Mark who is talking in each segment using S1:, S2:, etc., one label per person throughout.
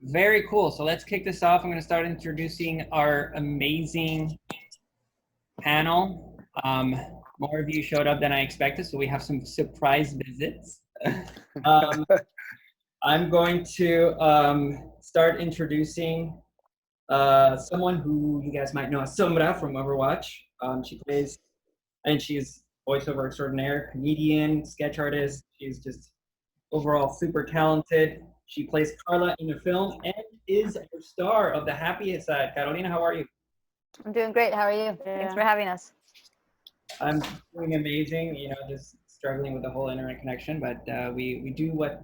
S1: Very cool. So let's kick this off. I'm going to start introducing our amazing panel. More of you showed up than I expected, so we have some surprise visits. I'm going to start introducing someone who you guys might know as Sombra from Overwatch. She plays, and she's voiceover extraordinaire, comedian, sketch artist. She's just overall super talented. She plays Carla in the film and is a star of the happiest side. Carolina, how are you?
S2: I'm doing great. How are you? Thanks for having us.
S1: I'm doing amazing. You know, just struggling with the whole internet connection, but we do what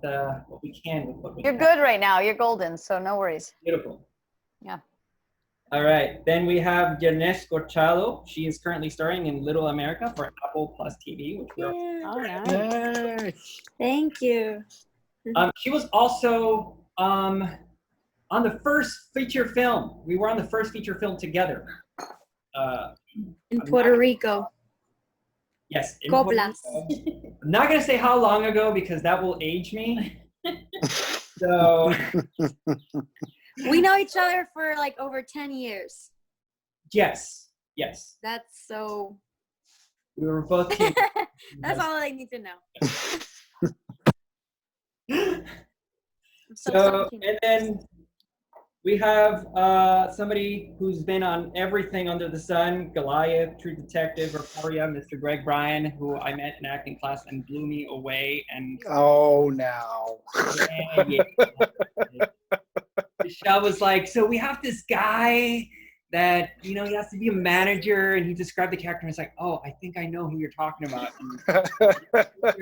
S1: we can with what we
S2: You're
S1: can.
S2: good right now. You're golden, so no worries.
S1: Beautiful.
S2: Yeah.
S1: All right. Then we have Jearnest Corchado. She is currently starring in Little America for Apple Plus TV, which we're
S3: nice. Thank you.
S1: She was also on the first feature film. We were on the first feature film together.
S3: In Puerto Rico.
S1: Yes.
S3: Coblas.
S1: I'm not going to say how long ago because that will age me. So
S3: we know each other for like over 10 years.
S1: Yes.
S3: That's so.
S1: We were both team.
S3: That's all I need to know.
S1: So and then we have somebody who's been on everything under the sun: Goliath, True Detective, Euphoria, Mr. Greg Bryan, who I met in acting class and blew me away. And
S4: now.
S1: Yeah. Michelle was like, so we have this guy that, you know, he has to be a manager, and he described the character and it's like, oh, I think I know who you're talking about.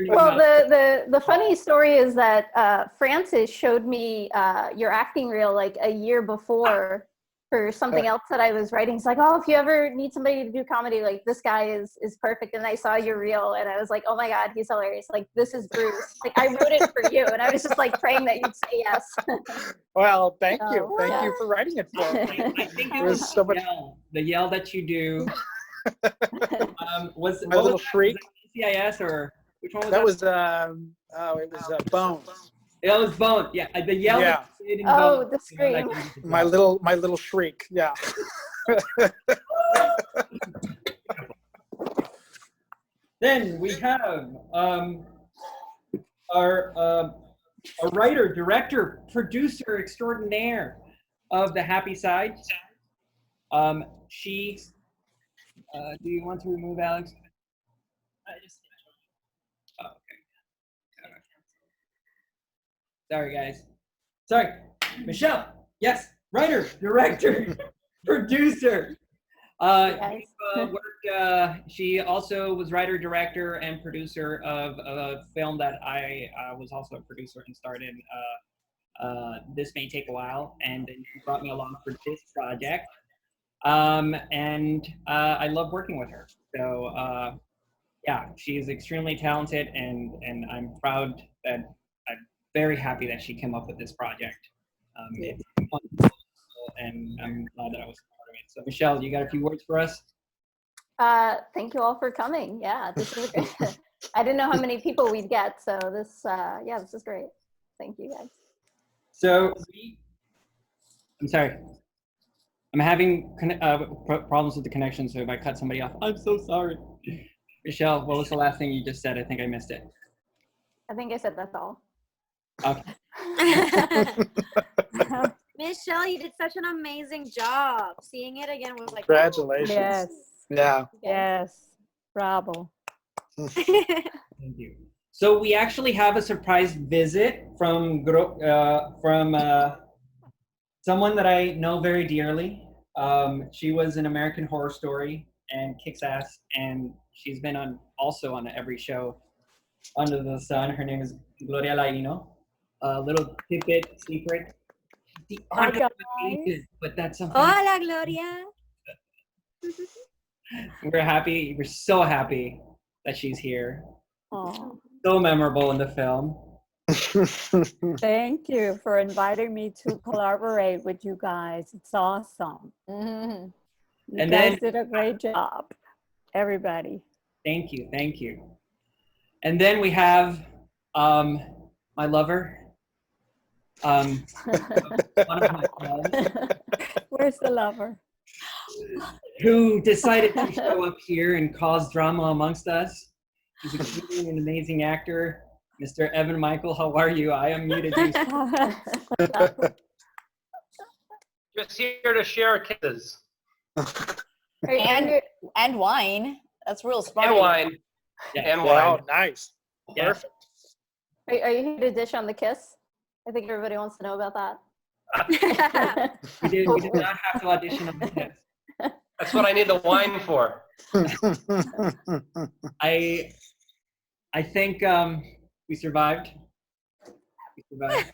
S2: Well, the funny story is that Francis showed me your acting reel like a year before for something else that I was writing. He's like, oh, if you ever need somebody to do comedy, like this guy is perfect. And I saw your reel and I was like, oh my God, he's hilarious. Like, this is Bruce. Like, I wrote it for you. And I was just like praying that you'd say yes.
S4: Well, thank you. Thank you for writing it for me.
S1: I think it was
S4: so much
S1: the yell that you do. Was
S4: my little shriek.
S1: CIS or which one was
S4: that?
S1: It
S4: was Bones.
S1: It was Bone. Yeah, the yell.
S4: Yeah.
S2: Oh,
S1: Bone,
S2: the scream.
S4: My little shriek. Yeah.
S1: Then we have our writer, director, producer extraordinaire of The Happy Side. She. Do you want to remove Alex? Oh, okay. Sorry, guys. Sorry. Michelle. Yes. Writer, director, producer. She also was writer, director, and producer of a film that I was also a producer and starred in. This May Take a While, and then she brought me along for this project. And I love working with her. So yeah, she is extremely talented, and I'm proud that I'm very happy that she came up with this project. It's wonderful, and I'm glad that I was part of it. So Michelle, you got a few words for us?
S2: Thank you all for coming. Yeah, this is great. I didn't know how many people we'd get, so this this is great. Thank you guys.
S1: So I'm sorry. I'm having problems with the connection, so if I cut somebody off, I'm so sorry. Michelle, what was the last thing you just said? I think I missed it.
S2: I think I said that's all.
S1: Okay.
S3: Michelle, you did such an amazing job. Seeing it again was like,
S4: congratulations.
S5: Yes.
S4: Yeah.
S5: Yes. Bravo.
S1: Thank you. So we actually have a surprise visit from someone that I know very dearly. She was in American Horror Story and kicks ass, and she's been also on every show under the sun. Her name is Gloria Laino. A little tidbit secret. The arc of the ages, but that's something.
S3: Hola, Gloria.
S1: We're happy. We're so happy that she's here.
S5: Oh,
S1: So memorable in the film.
S5: thank you for inviting me to collaborate with you guys. It's awesome.
S2: Mm-hmm.
S5: You guys did a great job, everybody.
S1: Thank you. And then we have my lover, One of my friends
S5: Where's the lover?
S1: who decided to show up here and cause drama amongst us. He's a comedian and amazing actor. Mr. Evan Michael, how are you? I unmuted you.
S6: Just here to share kisses
S7: And wine. That's real smart.
S6: and wine. And
S4: Wow,
S6: wine.
S4: nice.
S1: Yeah.
S4: Perfect.
S2: Are you here to dish on the kiss? I think everybody wants to know about that.
S1: We did not have to audition on the test.
S6: That's what I need the wine for.
S1: I think we survived. We survived.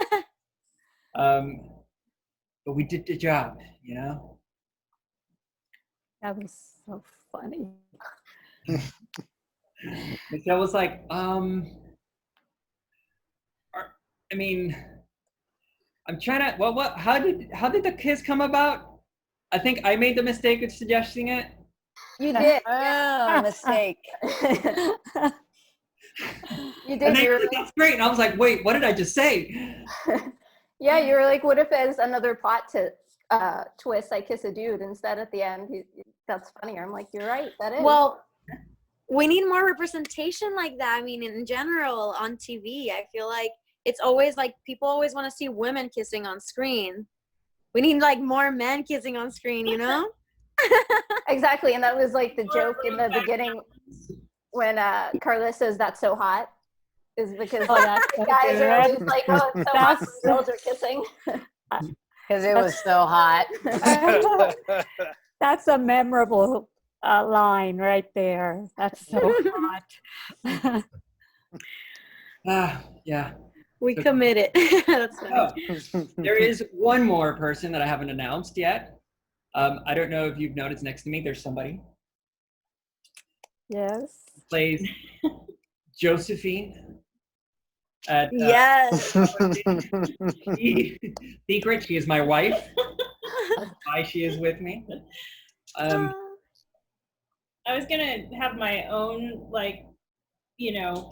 S1: But we did the job, you know?
S5: That was so funny.
S1: Michelle was like, I mean, I'm trying to, what, how did the kiss come about? I think I made the mistake of suggesting it.
S2: You did.
S7: Oh, mistake.
S2: You
S1: And
S2: did.
S1: they
S2: You
S1: were
S2: were
S1: like, that's great. And I was like, wait, what did I just say?
S2: yeah, you were like, what if as another plot twist, I kiss a dude instead at the end? That's funnier. I'm like, you're right. That is.
S3: Well, we need more representation like that. I mean, in general, on TV, I feel like it's always like people always want to see women kissing on screen. We need like more men kissing on screen, you know?
S2: exactly. And that was like the joke in the beginning when Carla says that's so hot, is because
S5: that's so
S2: guys are always
S5: good.
S2: like, oh, it's so hot when girls are kissing.
S7: Because it was so hot.
S5: That's a memorable line right there. That's so hot.
S1: Yeah.
S3: We committed. That's funny.
S1: Oh, there is one more person that I haven't announced yet. I don't know if you've noticed next to me, there's somebody
S5: Yes.
S1: who plays Josephine. At,
S3: Yes.
S1: Secret, she is my wife. Why she is with me.
S8: I was gonna have my own, like,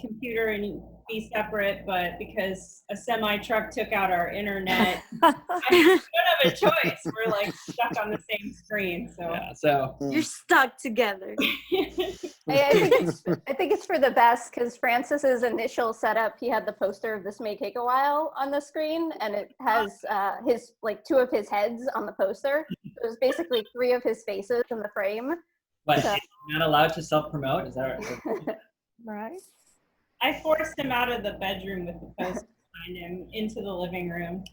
S8: computer and be separate, but because a semi truck took out our internet, I don't have a choice. We're like stuck on the same screen. So
S1: Yeah, so
S3: You're stuck together.
S2: I think it's for the best because Francis's initial setup, he had the poster of This May Take a While on the screen, and it has his two of his heads on the poster. So it was basically 3 of his faces in the frame.
S1: but
S2: So-
S1: you're not allowed to self-promote, is that right?
S5: Right.
S8: I forced him out of the bedroom with the poster behind him into the living room.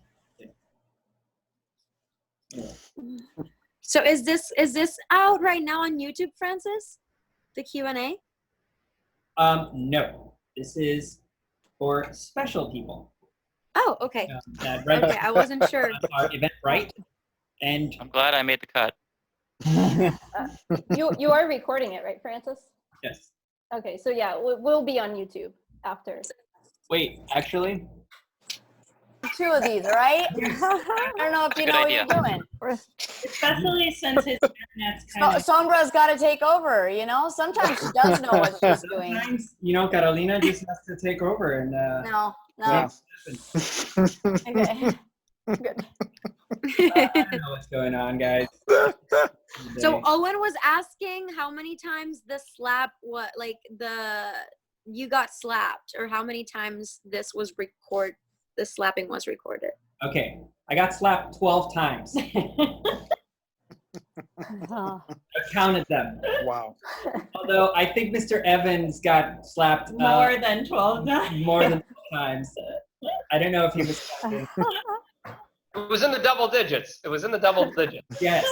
S3: So is this out right now on YouTube, Francis? The Q&A?
S1: No, this is for special people.
S3: Oh, okay.
S1: That
S3: Okay, I wasn't sure.
S1: our event, right? And
S9: I'm glad I made the cut.
S2: You are recording it, right, Francis?
S1: yes.
S2: Okay, so yeah, we'll be on YouTube after.
S1: Wait, actually,
S7: 2 of these, right? I don't know if you
S9: Good
S7: know
S9: idea.
S7: what you're doing.
S8: Especially since his internet's kind of
S7: Sombra's got to take over, Sometimes she does know what she's doing.
S1: sometimes, Carolina just has to take over and
S7: No.
S1: yeah.
S7: Okay.
S2: Good.
S1: I don't know what's going on, guys.
S3: So Owen was asking how many times the you got slapped, or how many times the slapping was recorded.
S1: Okay, I got slapped 12 times.
S5: Oh,
S1: I counted them.
S4: Wow.
S1: Although I think Mr. Evans got slapped
S8: more than 12 times.
S1: more than 12 times. I don't know if he was counting.
S6: It was in the double digits.
S1: Yes.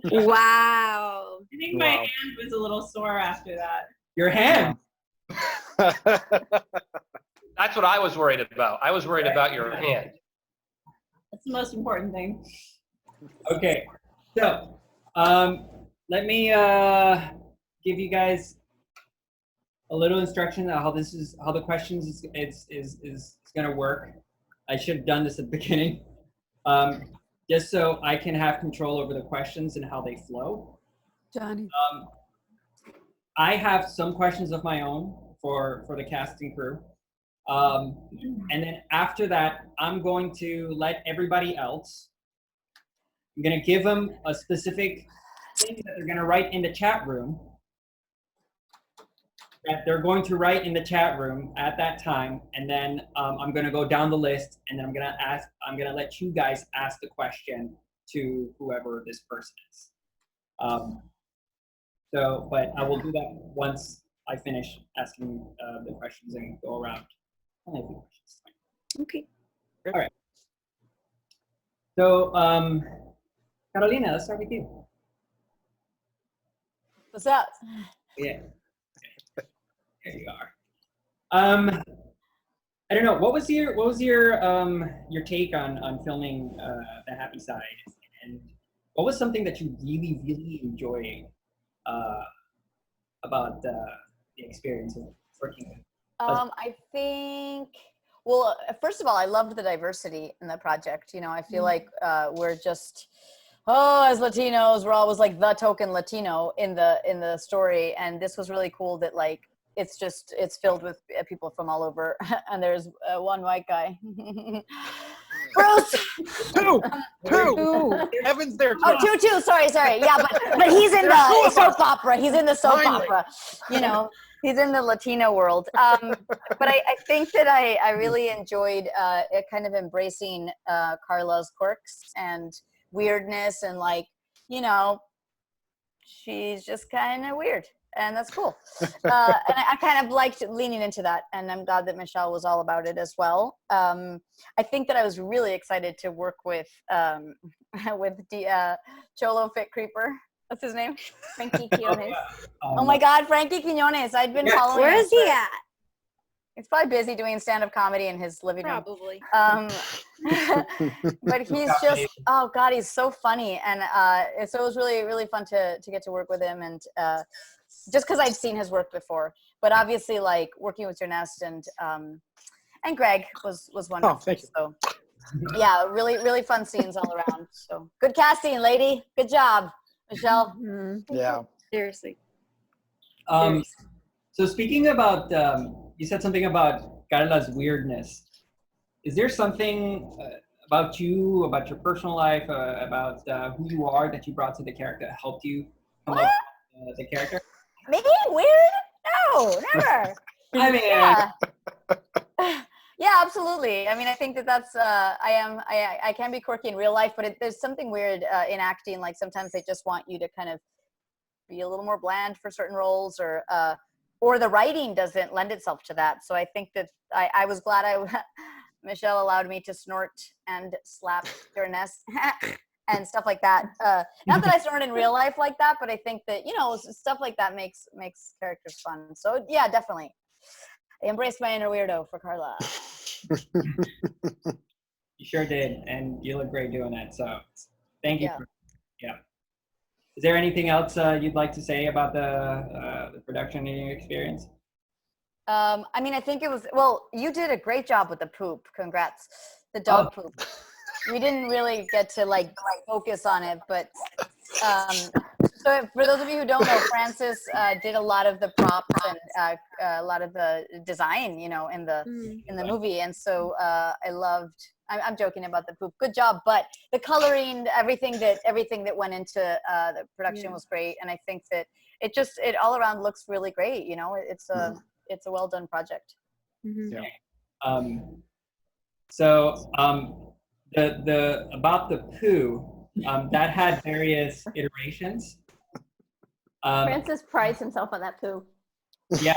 S3: Wow.
S8: I think my
S4: Wow.
S8: hand was a little sore after that.
S1: Your hand.
S6: That's what I was worried about. I was worried about your hand.
S8: That's the most important thing.
S1: Okay, so let me give you guys a little instruction on how the questions is going to work. I should have done this at the beginning, just so I can have control over the questions and how they flow.
S5: Johnny.
S1: I have some questions of my own for the casting crew. And then after that, I'm going to let everybody else, I'm going to give them a specific thing that they're going to write in the chat room, that they're going to write in the chat room at that time. And then I'm going to go down the list, and then I'm going to let you guys ask the question to whoever this person is. But I will do that once I finish asking the questions and go around. Only a few questions.
S3: Okay.
S1: All right. So, Carolina, let's start with you.
S7: What's up?
S1: Yeah. There you are. I don't know. What was your take on filming The Happy Side, and what was something that you really enjoyed about the experience of working with?
S7: I think, well, first of all, I loved the diversity in the project. You know, I feel like we're just, as Latinos, we're always like the token Latino in the story, and this was really cool that like it's filled with people from all over, and there's one white guy. Bruce.
S4: Two. Heavens, there.
S7: Oh, two. Sorry. Yeah, but he's in the soap opera. He's in the soap
S4: Finally.
S7: opera. You know, he's in the Latino world. But I think that I really enjoyed it kind of embracing Carla's quirks and weirdness, and like, you know, she's just kind of weird. And that's cool. And I kind of liked leaning into that. And I'm glad that Michelle was all about it as well. I think that I was really excited to work with the Cholo Fit Creeper. What's his name? Frankie Quinones. Oh my God, Frankie Quinones. I'd been following
S3: Where
S7: him
S3: is he at?
S7: He's probably busy doing stand-up comedy in his living room.
S3: Probably.
S7: But he's just, oh God, he's so funny. And so it was really fun to get to work with him, and just because I'd seen his work before. But obviously, like, working with Jearnest and Greg was wonderful.
S4: Oh, thank you.
S7: So yeah, really fun scenes all around. So good casting, lady. Good job, Michelle.
S4: Yeah.
S3: Seriously.
S1: So speaking about, you said something about Carla's weirdness. Is there something about you, about your personal life, about who you are that you brought to the character that helped you come up with the character?
S7: Me? Weird? No, never.
S1: I mean,
S7: Yeah. Yeah, absolutely. I mean, I think that's I can be quirky in real life, but there's something weird in acting. Like sometimes they just want you to kind of be a little more bland for certain roles, or the writing doesn't lend itself to that. So I think that I was glad Michelle allowed me to snort and slap Jearnest and stuff like that. Not that I snort in real life like that, but I think that, you know, stuff like that makes characters fun. So yeah, definitely. I embraced my inner weirdo for Carla.
S1: You sure did, and you look great doing that. So thank you.
S7: Yeah.
S1: Is there anything else you'd like to say about the production and your experience?
S7: I mean, I think it was, well, you did a great job with the poop. Congrats. The dog poop. We didn't really get to like focus on it, but so for those of you who don't know, Francis did a lot of the props and a lot of the design, you know, in the movie. And so I loved, I'm joking about the poop. Good job. But the coloring, everything that went into the production was great. And I think that it all around looks really great. You know, it's a well done project.
S4: Yeah.
S1: The about the poo, that had various iterations.
S2: Francis prides himself on that poo.
S1: Yeah.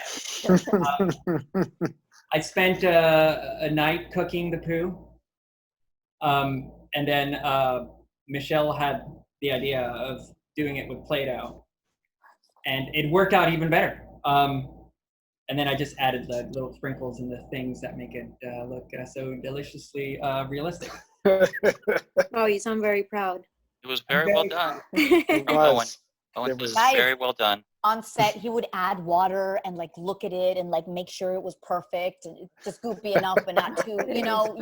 S1: I spent a night cooking the poo. And then Michelle had the idea of doing it with Play-Doh. And it worked out even better. And then I just added the little sprinkles and the things that make it look so deliciously realistic.
S3: Oh, you sound very proud.
S9: It was very well done.
S4: It was.
S9: Owen, was
S7: Guys,
S9: very well done.
S7: On set, he would add water and like look at it and like make sure it was perfect and just goopy enough but not too, you know,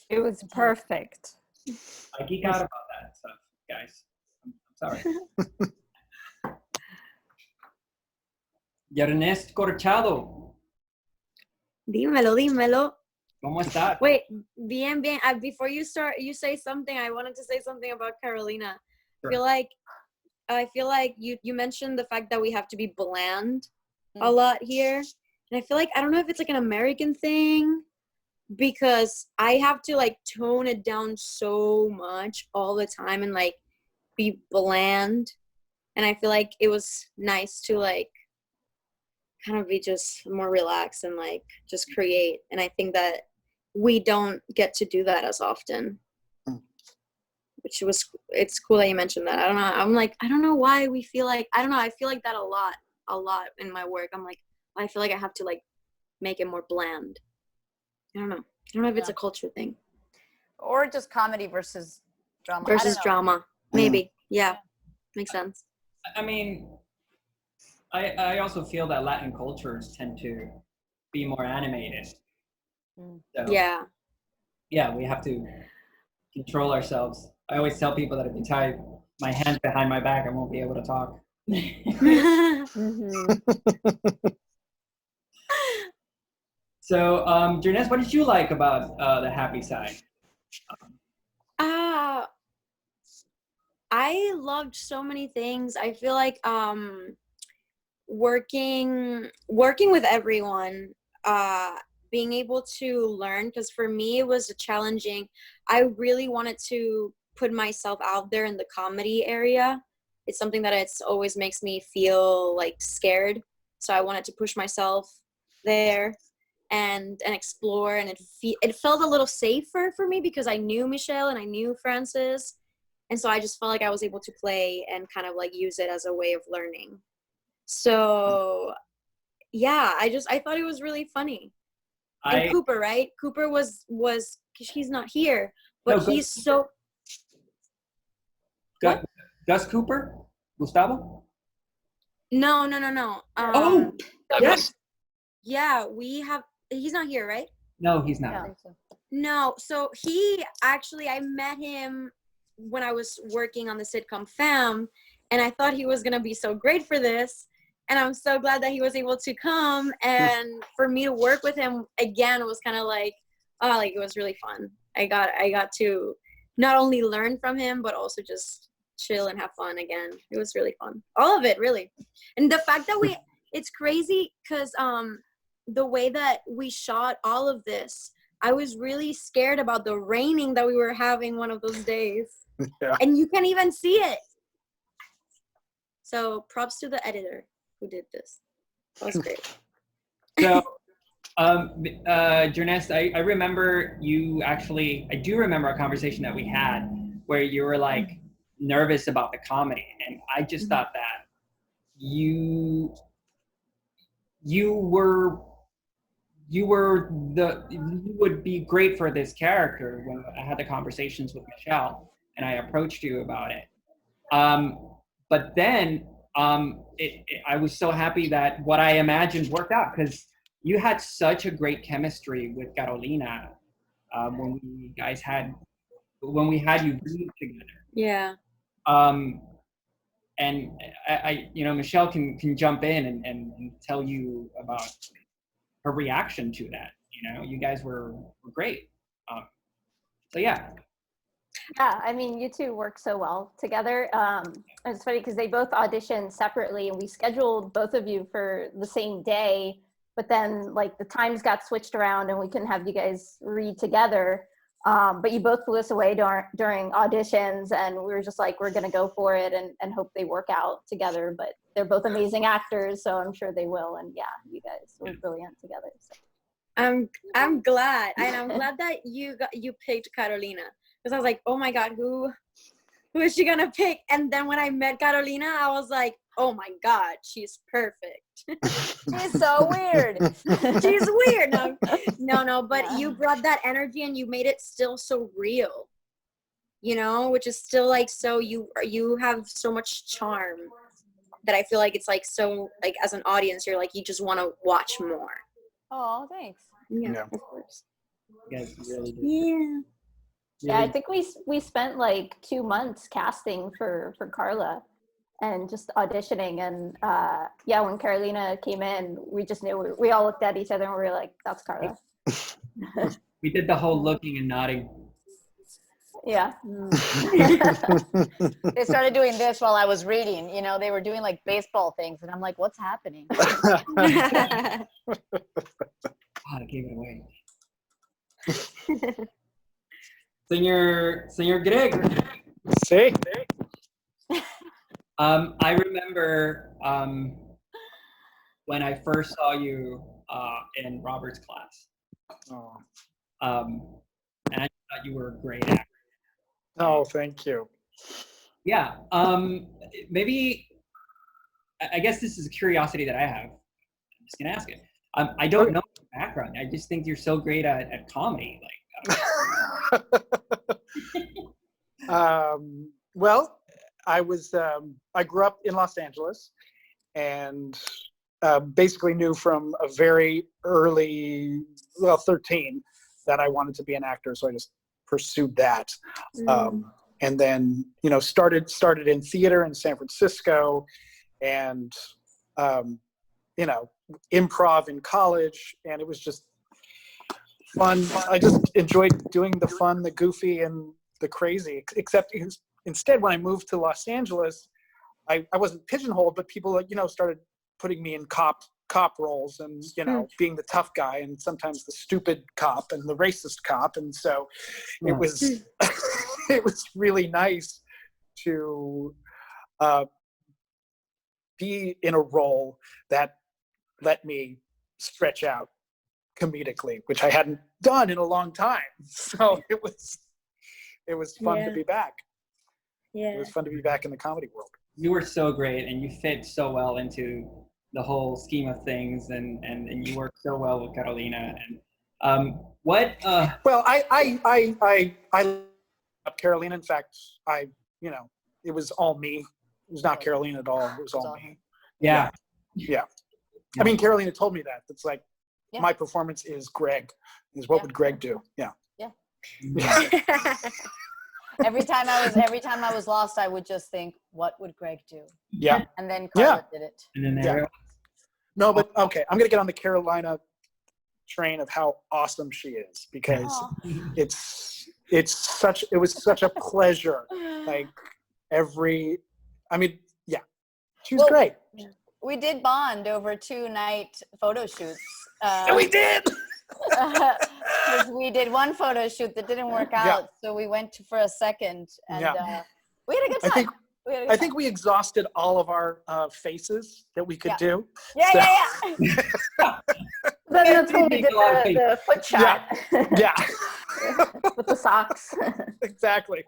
S5: it was perfect.
S1: I geek out about that stuff, guys. I'm sorry. Jearnest Corchado.
S3: Dímelo.
S1: ¿Cómo estás?
S3: Wait, bien. Before you say something. I wanted to say something about Carolina.
S1: Sure.
S3: I feel like you mentioned the fact that we have to be bland a lot here, and I feel like I don't know if it's like an American thing, because I have to like tone it down so much all the time and like be bland, and I feel like it was nice to like kind of be just more relaxed and like just create, and I think that we don't get to do that as often, it's cool that you mentioned that. I don't know, I'm like, I don't know why we feel like, I don't know, I feel like that a lot in my work. I'm like, I feel like I have to like make it more bland. I don't know if it's a culture thing
S7: Or just comedy versus drama.
S3: versus drama, maybe. Yeah, makes sense.
S1: I mean, I also feel that Latin cultures tend to be more animated. So, yeah, we have to control ourselves. I always tell people that if you tie my hands behind my back, I won't be able to talk. So, Jearnest, what did you like about the happy side?
S3: I loved so many things. I feel like working with everyone, being able to learn, because for me it was challenging. I really wanted to put myself out there in the comedy area. It's something that it's always makes me feel like scared, so I wanted to push myself there and explore, and it felt a little safer for me because I knew Michelle and I knew Francis, and so I just felt like I was able to play and kind of like use it as a way of learning. So yeah, I thought it was really funny. And Cooper, right? Cooper was he's not here, but no, he's so.
S1: Gus Cooper? Gustavo?
S3: No.
S1: Yes.
S3: Yeah, we have. He's not here, right?
S1: No, he's not.
S3: No, so he actually, I met him when I was working on the sitcom Fam, and I thought he was gonna be so great for this. And I'm so glad that he was able to come, and for me to work with him again was kind of like, oh, like it was really fun. I got to not only learn from him, but also just chill and have fun again. It was really fun. All of it, really. And the fact that it's crazy because the way that we shot all of this, I was really scared about the raining that we were having one of those days. Yeah. And you can't even see it. So props to the editor who did this. That was great.
S1: So, Jearnest, I remember you actually, I do remember a conversation that we had where you were like nervous about the comedy. And I just thought that you would be great for this character. When I had the conversations with Michelle and I approached you about it. But then I was so happy that what I imagined worked out, because you had such a great chemistry with Carolina when we had you read together.
S3: Yeah.
S1: And I Michelle can jump in and tell you about her reaction to that. You guys were great. So yeah.
S2: Yeah, I mean, you two work so well together. It's funny because they both auditioned separately, and we scheduled both of you for the same day, but then like the times got switched around and we couldn't have you guys read together. But you both flew us away during auditions, and we were just like, we're going to go for it and hope they work out together. But they're both amazing actors, so I'm sure they will. And yeah, you guys were brilliant together. So.
S3: I'm glad, and I'm glad that you picked Carolina, because I was like, oh my God, who is she gonna pick? And then when I met Carolina, I was like, oh my God, she's perfect.
S7: She's so weird.
S3: She's weird. No, but you brought that energy and you made it still so real, which is still like, so you have so much charm that I feel like it's like, so like as an audience, you're like, you just want to watch more.
S7: Oh, thanks.
S3: Yeah, of course.
S1: You guys really did.
S3: Yeah.
S2: Yeah, I think we spent like 2 months casting for Carla. and just auditioning. And yeah, when Carolina came in, we just knew, we all looked at each other and we were like, that's Carla.
S1: We did the whole looking and nodding.
S2: Yeah.
S7: They started doing this while I was reading. You know, they were doing like baseball things, and I'm like, "What's happening?"
S1: I gave it away. Senor Greg.
S4: See?
S1: I remember when I first saw you in Robert's class.
S4: Oh.
S1: And I thought you were a great actor.
S4: Oh, thank you.
S1: Yeah. Maybe, I guess this is a curiosity that I have. I'm just going to ask it. I don't know your background. I just think you're so great at comedy.
S4: Well, I grew up in Los Angeles and basically knew from a very early, 13, that I wanted to be an actor. So I just pursued that. And then, started in theater in San Francisco and, improv in college. And it was just fun. I just enjoyed doing the fun, the goofy, and the crazy, except instead when I moved to Los Angeles, I wasn't pigeonholed, but people, started putting me in cop roles and, being the tough guy and sometimes the stupid cop and the racist cop. And so it was, it was really nice to be in a role that let me stretch out comedically, which I hadn't done in a long time. So it was fun to be back.
S3: Yeah.
S4: It was fun to be back in the comedy world.
S1: You were so great, and you fit so well into the whole scheme of things, and you worked so well with Carolina. And what?
S4: Well, I love Carolina. In fact, it was all me. It was not Carolina at all. It was all me.
S1: Yeah.
S4: I mean, Carolina told me that. It's like my performance is Greg. What would Greg do? Yeah.
S7: Every time I was lost, I would just think, what would Greg do?
S4: Yeah.
S7: And then Carla did it.
S1: And then
S4: No, but okay, I'm gonna get on the Carolina train of how awesome she is, because it was such a pleasure. Like she was great.
S7: We did bond over 2-night photo shoots.
S4: We did.
S7: We did one photo shoot that didn't work out, so we went for a second, and we had a good time.
S4: I think we exhausted all of our faces that we could do.
S7: Yeah.
S2: That's when we did the foot shot.
S4: Yeah.
S2: With the socks.
S4: Exactly.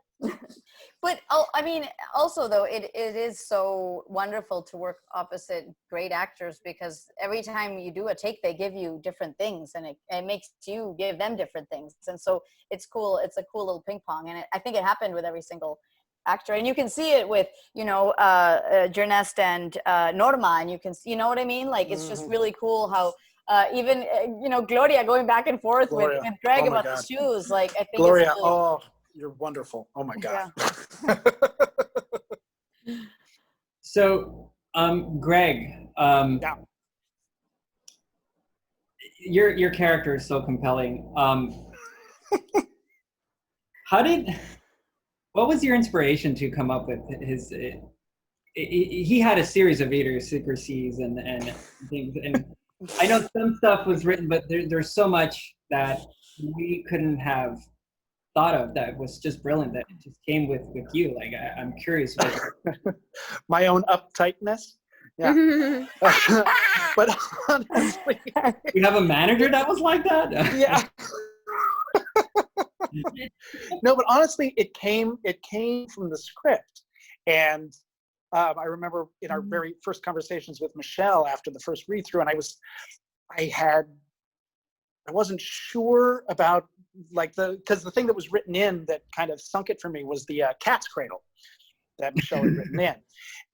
S7: But I mean, also though, it is so wonderful to work opposite great actors, because every time you do a take, they give you different things, and it makes you give them different things. And so it's cool. It's a cool little ping pong. And I think it happened with every single actor. And you can see it with, Jearnest and Norma, and you know what I mean? Like, it's just really cool how even, Gloria going back and forth with Greg about the shoes. Like, I think
S4: Gloria,
S7: it's really,
S4: you're wonderful. Oh my God.
S1: So, Greg, your character is so compelling. What was your inspiration to come up with his? He had a series of idiosyncrasies and things, and I know some stuff was written, but there's so much that we couldn't have thought of that was just brilliant, that it just came with you. Like, I'm curious.
S4: My own uptightness. Yeah. But honestly,
S1: you have a manager that was like that?
S4: Yeah. No, but honestly, it came from the script. And I remember in our very first conversations with Michelle after the first read through, and I wasn't sure about because the thing that was written in that kind of sunk it for me was the cat's cradle that Michelle had written in.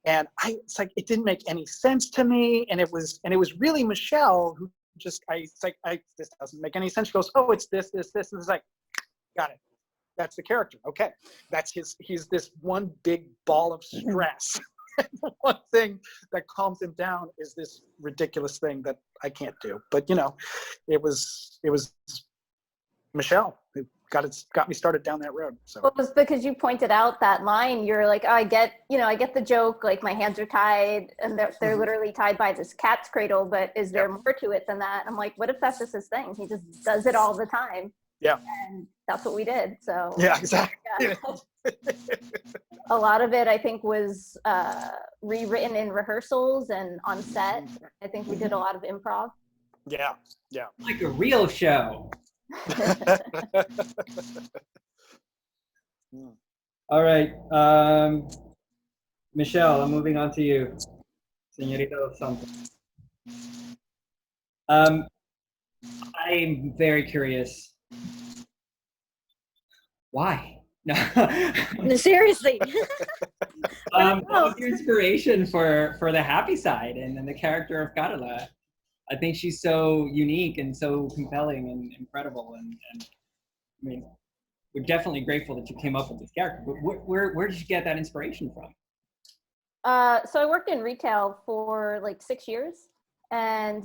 S4: And it's like, it didn't make any sense to me. And it was really Michelle who this doesn't make any sense. She goes, oh, it's this. And it's like, got it. That's the character. Okay. He's this one big ball of stress. The one thing that calms him down is this ridiculous thing that I can't do. But it was Michelle who got me started down that road. So
S2: Well, it was because you pointed out that line. You're like, oh, I get the joke. Like my hands are tied, and they're literally tied by this cat's cradle. But is there more to it than that? I'm like, what if that's just his thing? He just does it all the time.
S4: Yeah.
S2: And that's what we did. So
S4: yeah, exactly.
S2: yeah. A lot of it, I think, was rewritten in rehearsals and on set. I think we did a lot of improv.
S4: Yeah.
S1: Like a real show. All right. Michelle, I'm moving on to you. Señorita dos Santos. I'm very curious. Why? No.
S3: Seriously.
S1: What was your inspiration for the happy side and the character of Carla? I think she's so unique and so compelling and incredible, and I mean, we're definitely grateful that you came up with this character. But where did you get that inspiration from?
S2: So I worked in retail for like 6 years, and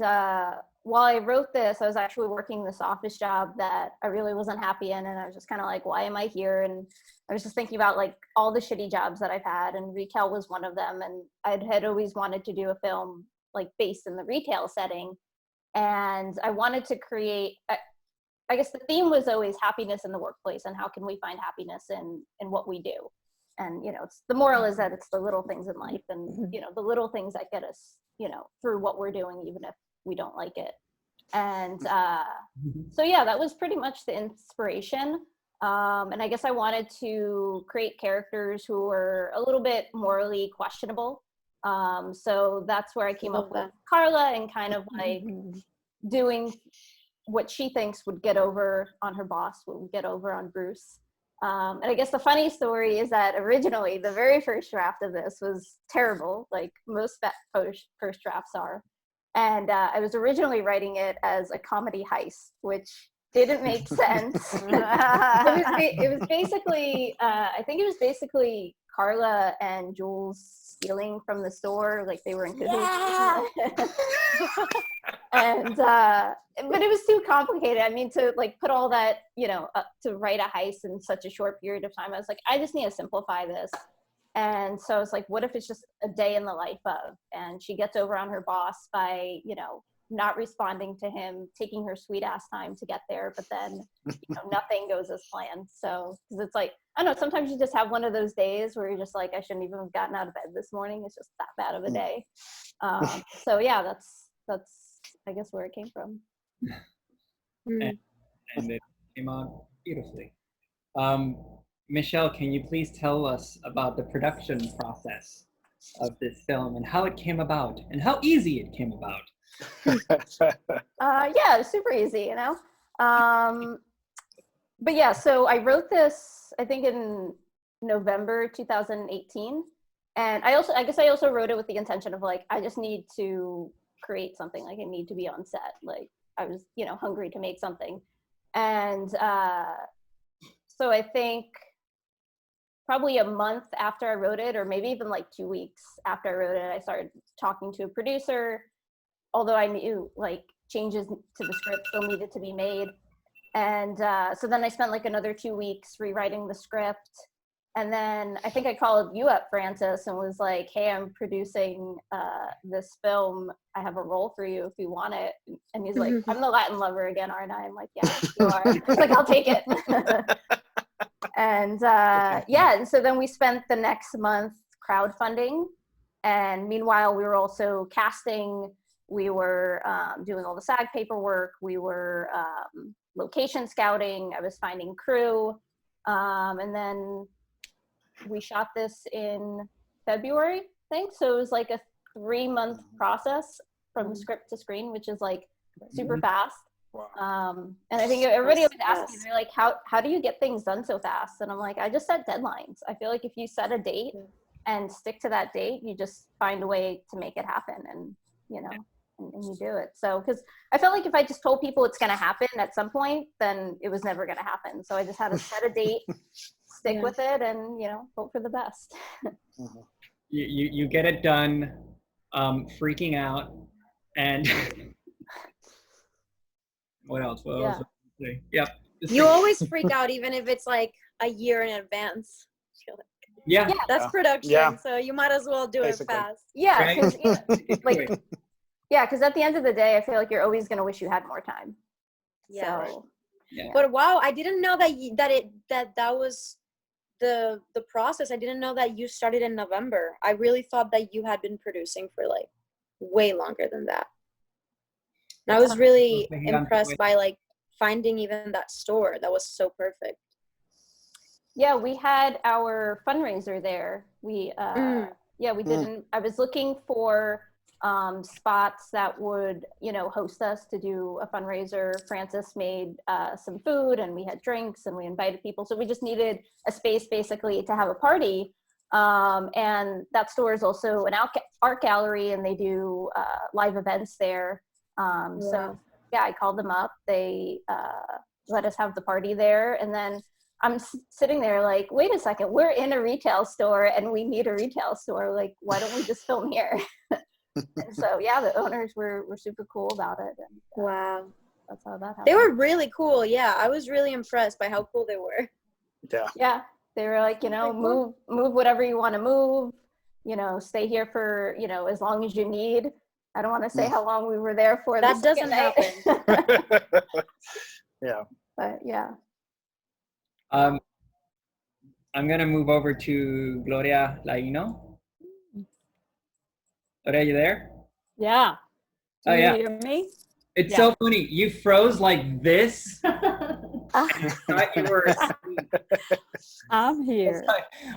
S2: while I wrote this, I was actually working this office job that I really wasn't happy in, and I was just kind of like, why am I here? And I was just thinking about like all the shitty jobs that I've had, and retail was one of them. And I had always wanted to do a film like based in the retail setting, and I wanted to create. I guess the theme was always happiness in the workplace, and how can we find happiness in what we do. And it's the moral is that it's the little things in life, and the little things that get us through what we're doing, even if we don't like it. And so yeah, that was pretty much the inspiration. And I guess I wanted to create characters who were a little bit morally questionable. So that's where I came up with Carla, and kind of like doing what she thinks would get over on her boss, would get over on Bruce. And I guess the funny story is that originally the very first draft of this was terrible, like most first drafts are. And I was originally writing it as a comedy heist, which didn't make sense. It was basically, I think it was basically Carla and Jules stealing from the store, like they were in cahoots. Yeah! And but it was too complicated. I mean, to like put all that, to write a heist in such a short period of time, I was like, I just need to simplify this. And so I was like, what if it's just a day in the life of? And she gets over on her boss by, not responding to him, taking her sweet ass time to get there, but then nothing goes as planned. So, because it's like, I don't know, sometimes you just have one of those days where you're just like, I shouldn't even have gotten out of bed this morning. It's just that bad of a day. So yeah, that's I guess where it came from.
S1: And it came out beautifully. Michelle, can you please tell us about the production process of this film and how it came about and how easy it came about?
S2: Yeah, super easy, but yeah, so I wrote this, I think in November 2018. And I guess I also wrote it with the intention of like, I just need to create something, like I need to be on set. Like I was, hungry to make something. And so I think probably a month after I wrote it, or maybe even like 2 weeks after I wrote it, I started talking to a producer, although I knew like changes to the script still needed to be made. And so then I spent like another 2 weeks rewriting the script. And then I think I called you up, Francis, and was like, hey, I'm producing this film. I have a role for you if you want it. And he's like, I'm the Latin lover again, aren't I? I'm like, yeah, you are. He's like, I'll take it. And yeah, and so then we spent the next month crowdfunding. And meanwhile, we were also casting. We were doing all the SAG paperwork. We were location scouting. I was finding crew. And then we shot this in February, I think. So it was like a 3-month process from script to screen, which is like super fast. Wow. And I think everybody was asking, they're like, how do you get things done so fast? And I'm like, I just set deadlines. I feel like if you set a date and stick to that date, you just find a way to make it happen, and and you do it. So, because I felt like if I just told people it's going to happen at some point, then it was never going to happen. So I just had to set a date, stick with it, and hope for the best.
S1: you get it done, freaking out, and what else? What else? Yep.
S3: You always freak out, even if it's like a year in advance.
S1: Yeah.
S3: That's production, so you might as well do
S4: Basically.
S3: it fast.
S2: Yeah,
S1: Right?
S2: because like, yeah, because at the end of the day, I feel like you're always gonna wish you had more time.
S3: Yeah.
S2: So,
S1: Yeah.
S3: But wow, I didn't know that was the process. I didn't know that you started in November. I really thought that you had been producing for like way longer than that. And I was really impressed by like finding even that store that was so perfect.
S2: yeah, we had our fundraiser there. We we didn't. I was looking for spots that would, you know, host us to do a fundraiser. Francis made some food, and we had drinks, and we invited people. So we just needed a space basically to have a party. And that store is also an art gallery, and they do live events there. So yeah, I called them up. They let us have the party there, and then I'm sitting there like, wait a second, we're in a retail store and we need a retail store. Like, why don't we just film here? And so yeah, the owners were super cool about it. And,
S3: wow,
S2: that's how that happened.
S3: They were really cool. Yeah, I was really impressed by how cool they were.
S2: Yeah, they were like, you know, move whatever you want to move. You know, stay here for, you know, as long as you need. I don't want to say how long we were there for.
S3: That doesn't happen.
S4: Yeah.
S2: But yeah.
S1: I'm gonna move over to Gloria Laino. Gloria, you there?
S5: Yeah.
S1: Oh,
S5: Do you
S1: yeah.
S5: hear me?
S1: It's so funny. You froze like this. I thought you were asleep.
S5: I'm here.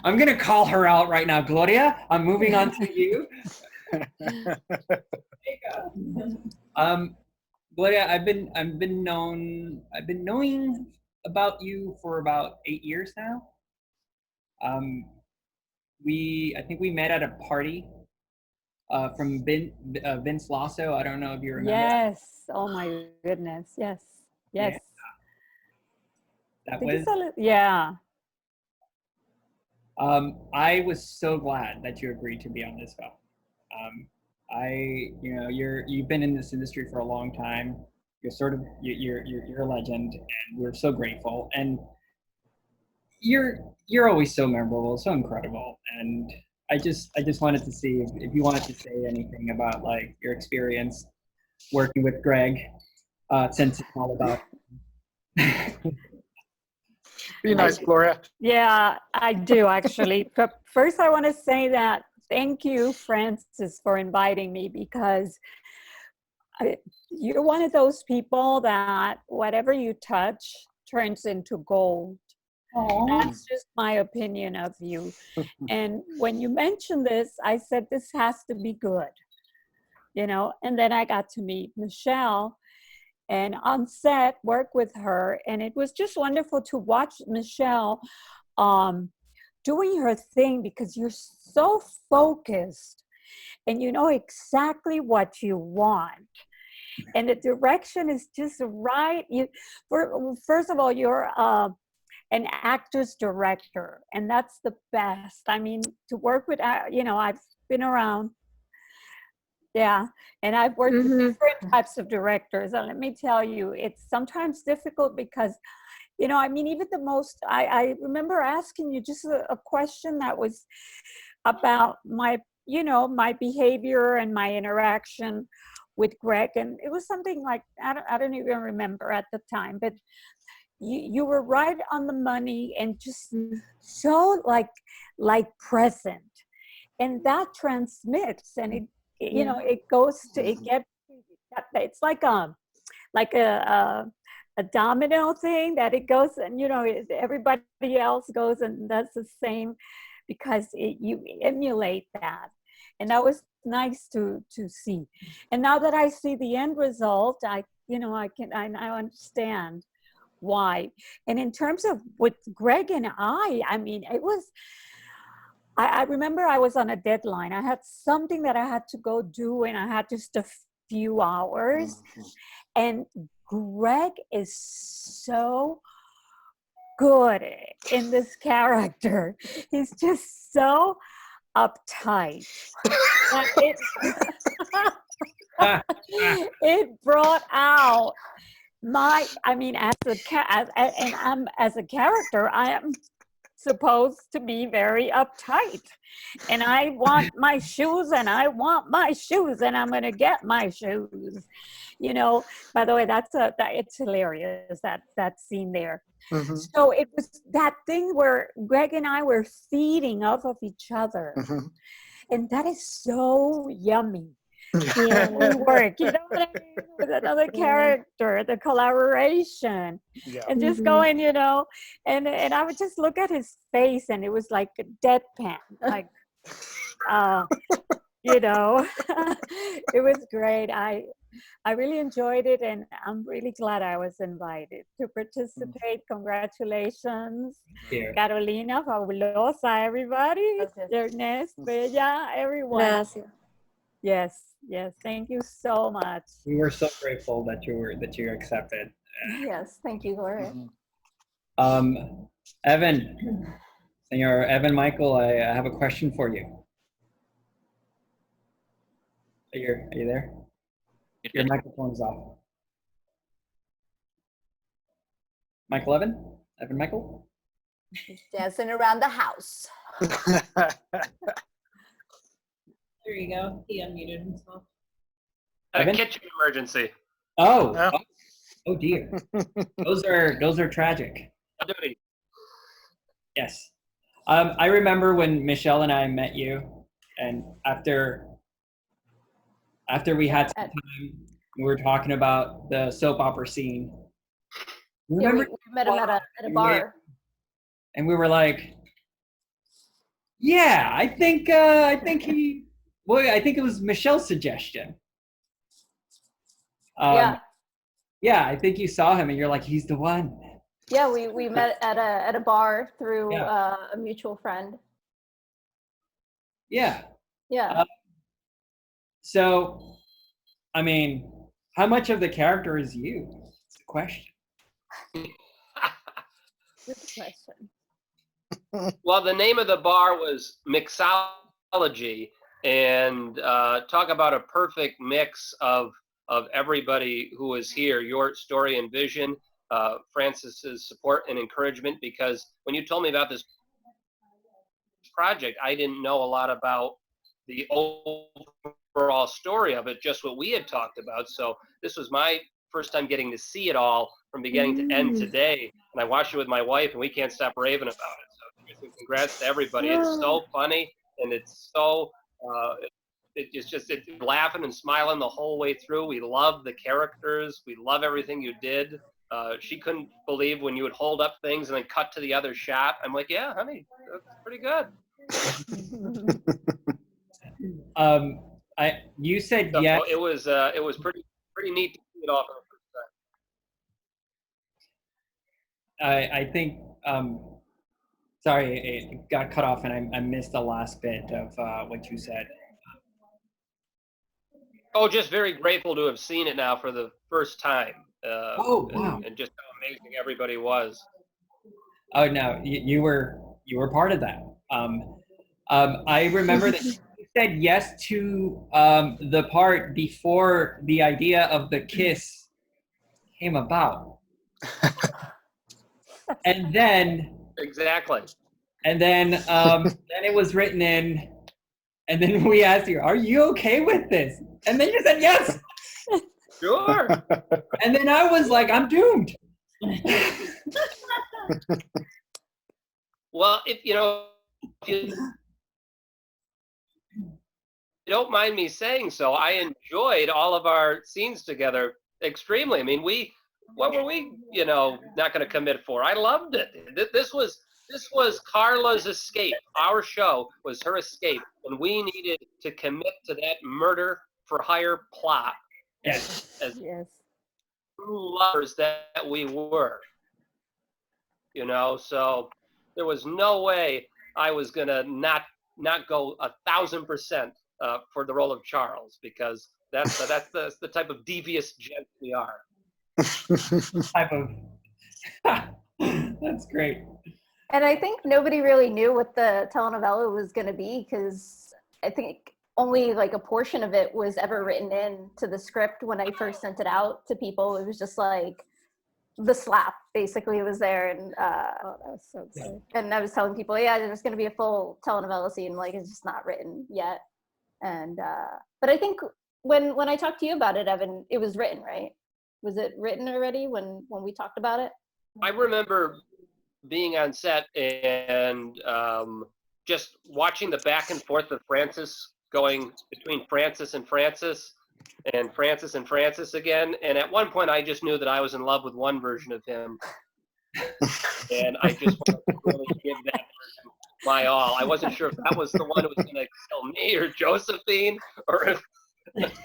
S1: I'm gonna call her out right now, Gloria. I'm moving on to you. Gloria, I've been knowing about you for about 8 years now. I think we met at a party from Vince Lasso. I don't know if you remember.
S5: Yes. Oh my goodness. Yes. Yes.
S1: Yeah.
S5: Yeah.
S1: I was so glad that you agreed to be on this film. You've been in this industry for a long time. You're a legend, and we're so grateful. And you're always so memorable, so incredible. And I just wanted to see if you wanted to say anything about like your experience working with Greg, since it's all about.
S4: Be nice, Gloria.
S5: Yeah, I do actually. But first, I want to say that thank you, Francis, for inviting me, because you're one of those people that whatever you touch turns into gold. That's just my opinion of you. And when you mentioned this, I said, this has to be good, you know, and then I got to meet Michelle and on set work with her. And it was just wonderful to watch Michelle doing her thing, because you're so focused and you know exactly what you want. And the direction is just right. First of all, you're an actor's director, and that's the best. I mean, to work with, you know, I've been around, and I've worked with different types of directors, and let me tell you, it's sometimes difficult because, you know, I mean, even the most, I remember asking you just a question that was about my, you know, my behavior and my interaction with Greg, and it was something like, I don't even remember at the time, but you were right on the money and just so like present, and that transmits, and it you know, it goes to, it gets, it's like a domino thing that it goes, and you know, everybody else goes and does the same, because you emulate that, and that was nice to see. And now that I see the end result, I understand why. And in terms of with Greg and I mean, it was, I remember I was on a deadline. I had something that I had to go do, and I had just a few hours. And Greg is so good in this character. He's just so uptight. It brought out as a character, I am supposed to be very uptight, and I want my shoes, and I'm going to get my shoes. By the way, it's hilarious, that scene there.
S4: Mm-hmm.
S5: So it was that thing where Greg and I were feeding off of each other.
S4: Mm-hmm.
S5: And that is so yummy. When we work, you know what I mean? With another character, the collaboration, and just going, and I would just look at his face, and it was like a deadpan, like, it was great. I really enjoyed it, and I'm really glad I was invited to participate. Congratulations, Carolina, fabulosa, everybody. Jearnest, Bella, everyone.
S3: Gracias.
S5: Yes, thank you so much.
S1: We were so grateful that you accepted.
S2: Yes, thank you, Gloria.
S1: Evan, Senor Evan Michael, I have a question for you. Are you there? Your microphone is off. Michael Evan? Evan Michael?
S7: Dancing around the house.
S8: There you go. He unmuted himself.
S6: A kitchen emergency.
S1: Oh dear. Those are tragic. Yes. I remember when Michelle and I met you, and after we had some time, we were talking about the soap opera scene.
S2: Yeah, we met him at a bar.
S1: And we were like, yeah, I think it was Michelle's suggestion. Yeah, I think you saw him and you're like, he's the one.
S2: Yeah, we met at a bar through a mutual friend.
S1: Yeah.
S2: Yeah.
S1: So, I mean, how much of the character is you? It's the question.
S2: Good question.
S6: Well, the name of the bar was Mixology, and talk about a perfect mix of everybody who was here, your story and vision, Francis's support and encouragement, because when you told me about this project, I didn't know a lot about the overall story of it, just what we had talked about. So this was my first time getting to see it all from beginning to end today, and I watched it with my wife, and we can't stop raving about it. So congrats to everybody. It's so funny, and it's so it's laughing and smiling the whole way through. We love the characters. We love everything you did. She couldn't believe when you would hold up things and then cut to the other shot. I'm like, yeah, honey, that's pretty good.
S1: You said
S6: so
S1: yes.
S6: It was pretty neat to see it all for the first time.
S1: I think sorry, it got cut off and I missed the last bit of what you said.
S6: Oh, just very grateful to have seen it now for the first time.
S1: Wow.
S6: And just how amazing everybody was.
S1: Oh no, you were part of that. I remember that you said yes to the part before the idea of the kiss came about. And then
S6: exactly.
S1: And then then it was written in, and then we asked you, "Are you okay with this?" And then you said yes.
S6: Sure.
S1: And then I was like, "I'm doomed."
S6: Well, if you don't mind me saying so, I enjoyed all of our scenes together extremely. I mean, what were we, not going to commit for? I loved it. This was Carla's escape. Our show was her escape, and we needed to commit to that murder for hire plot.
S1: Yes.
S6: As true lovers that we were. So there was no way I was gonna not go 1,000% for the role of Charles, because that's the type of devious gent we are.
S1: Type of. That's great.
S2: And I think nobody really knew what the telenovela was going to be because I think only like a portion of it was ever written into the script when I first sent it out to people. It was just like the slap basically was there, and
S5: Oh, that was so good.
S2: and I was telling people, yeah, there's going to be a full telenovela scene, like it's just not written yet. And but I think when I talked to you about it, Evan, it was written, right? Was it written already when we talked about it?
S6: I remember being on set and just watching the back and forth of Francis going between Francis and Francis again. And at one point, I just knew that I was in love with one version of him. And I just wanted to really give that person my all. I wasn't sure if that was the one who was going to kill me or Josephine, or if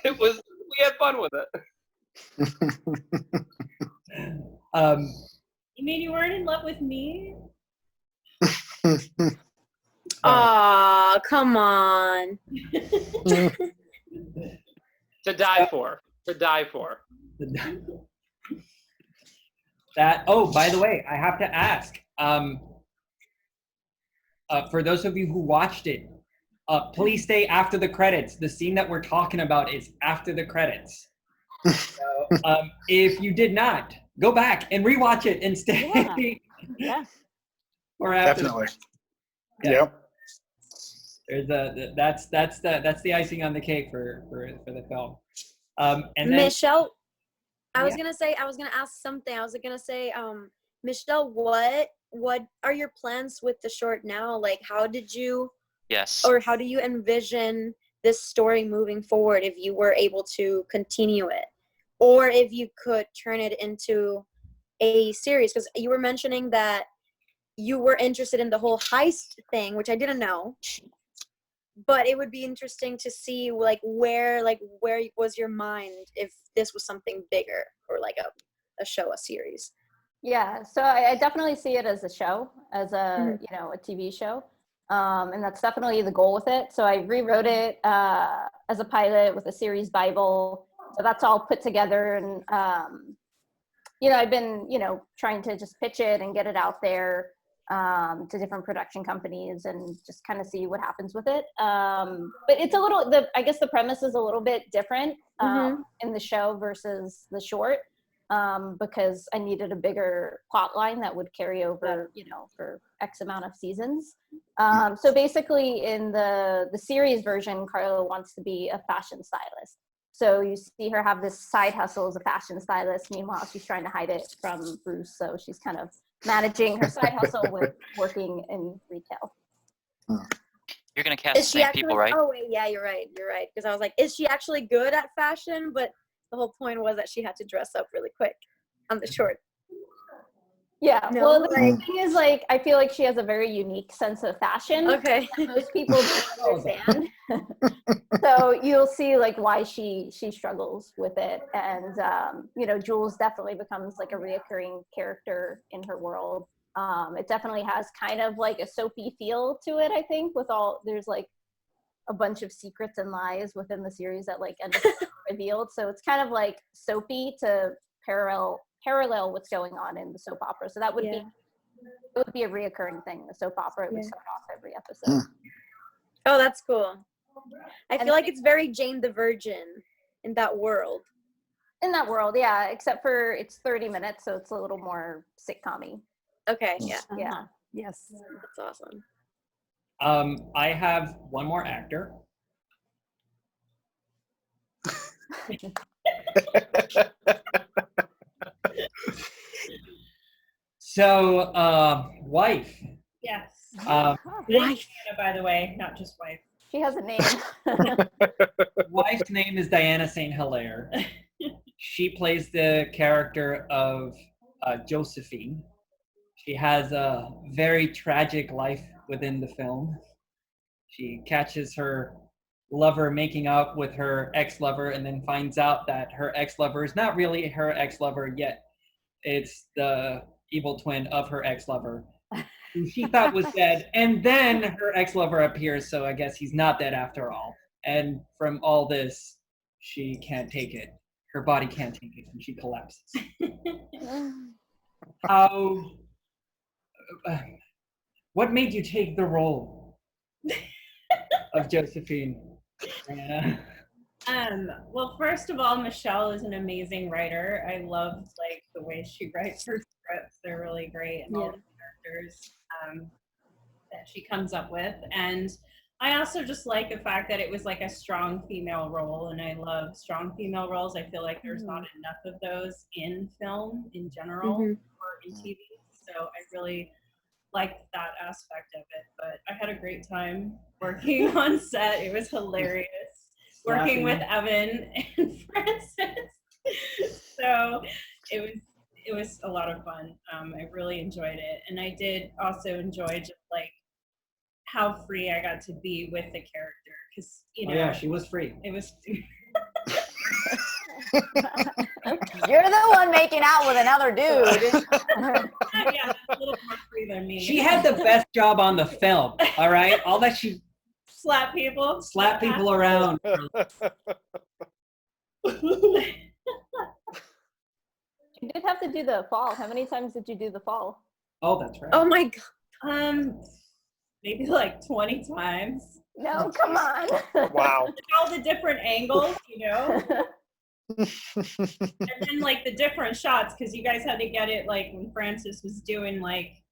S6: it was, we had fun with it.
S8: You mean you weren't in love with me?
S3: Aw, come on.
S6: To die for.
S1: That. Oh, by the way, I have to ask. For those of you who watched it, please stay after the credits. The scene that we're talking about is after the credits. So, if you did not, go back and rewatch it and stay.
S5: Yeah.
S1: Or after.
S4: Definitely.
S1: Yeah.
S4: Yep.
S1: There's that's the icing on the cake for the film. And then
S3: Michelle, I was
S1: Yeah.
S3: gonna ask something. I was gonna say, Michelle, what are your plans with the short now? Like, how do you envision this story moving forward if you were able to continue it? Or if you could turn it into a series? Because you were mentioning that you were interested in the whole heist thing, which I didn't know. But it would be interesting to see where was your mind if this was something bigger, or like a show, a series.
S2: Yeah, so I definitely see it as a show, as a a TV show, and that's definitely the goal with it. So I rewrote it as a pilot with a series Bible. So that's all put together, and I've been trying to just pitch it and get it out there to different production companies and just kind of see what happens with it. But it's I guess the premise is a little bit different in the show versus the short. Because I needed a bigger plot line that would carry over, for X amount of seasons. So basically in the series version, Carla wants to be a fashion stylist. So you see her have this side hustle as a fashion stylist. Meanwhile, she's trying to hide it from Bruce. So she's kind of managing her side hustle with working in retail.
S9: You're going to cast the same people, right?
S3: Oh, wait, yeah, you're right. Because I was like, is she actually good at fashion? But the whole point was that she had to dress up really quick on the short.
S2: Yeah, well, the thing is, I feel like she has a very unique sense of fashion.
S3: Okay.
S2: That most people don't understand. So you'll see, why she struggles with it. And, Jules definitely becomes, a reoccurring character in her world. It definitely has kind of, a soapy feel to it, I think, there's, a bunch of secrets and lies within the series that, end up being revealed. So it's kind of, soapy to parallel what's going on in the soap opera. So that would be a reoccurring thing. The soap opera would start off every episode.
S3: Oh, that's cool. I feel like it's very Jane the Virgin in that world.
S2: In that world, yeah, except for it's 30 minutes, so it's a little more sitcom-y.
S3: Okay, yeah.
S2: Yeah.
S5: Yes.
S3: That's awesome.
S1: I have one more actor. So, wife.
S8: Yes.
S3: Wife.
S8: By the way, not just wife.
S2: She has a name.
S1: Wife's name is Diana St. Hilaire. She plays the character of Josephine. She has a very tragic life within the film. She catches her lover making out with her ex-lover and then finds out that her ex-lover is not really her ex-lover yet. It's the evil twin of her ex-lover, who she thought was dead. And then her ex-lover appears, so I guess he's not dead after all. And from all this, she can't take it. Her body can't take it, and she collapses. How what made you take the role of Josephine? Yeah.
S8: Well, first of all, Michelle is an amazing writer. I love like the way she writes her scripts. They're really great, and all the characters that she comes up with. And I also just like the fact that it was like a strong female role, and I love strong female roles. I feel like there's not enough of those in film in general or in TV. So I really liked that aspect of it. But I had a great time working on set. It was hilarious working with Evan and Francis. So it was a lot of fun. I really enjoyed it, and I did also enjoy just like how free I got to be with the character, because you know,
S1: yeah, she was free.
S8: It was.
S7: You're the one making out with another dude.
S8: Yeah, that's a little more free than me.
S1: She had the best job on the film. All right, all that she
S8: slap people
S1: around.
S2: You did have to do the fall. How many times did you do the fall?
S1: Oh, that's right.
S3: Oh my god.
S8: Maybe like 20 times.
S2: No, come on.
S4: Wow.
S8: All the different angles, you know. And then like the different shots, because you guys had to get it like when Francis was doing like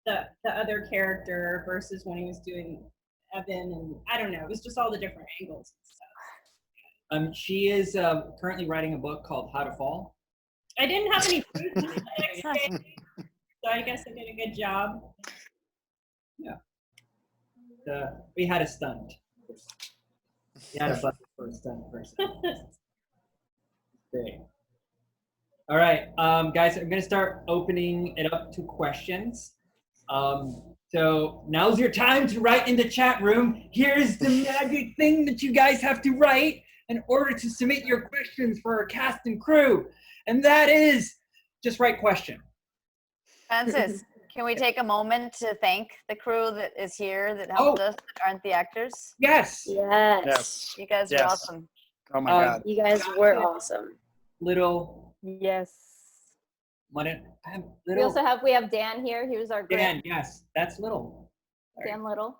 S8: the other character versus when he was doing Evan, and I don't know, it was just all the different angles and stuff.
S1: She is currently writing a book called How to Fall.
S8: I didn't have any proof the next day, so I guess I did a good job.
S1: Yeah. We had a stunt. We had a budget for a stunt person. Great. All right, guys, I'm going to start opening it up to questions. So now's your time to write in the chat room. Here's the magic thing that you guys have to write in order to submit your questions for our cast and crew. And that is, just write question.
S7: Francis, can we take a moment to thank the crew that is here that helped us, that aren't the actors?
S1: Yes.
S3: Yes.
S7: You guys are awesome.
S4: Oh my God.
S3: You guys were awesome.
S1: Little.
S5: Yes.
S2: We also have Dan here. He was our
S1: Dan, yes, that's Little. Sorry.
S2: Dan Little.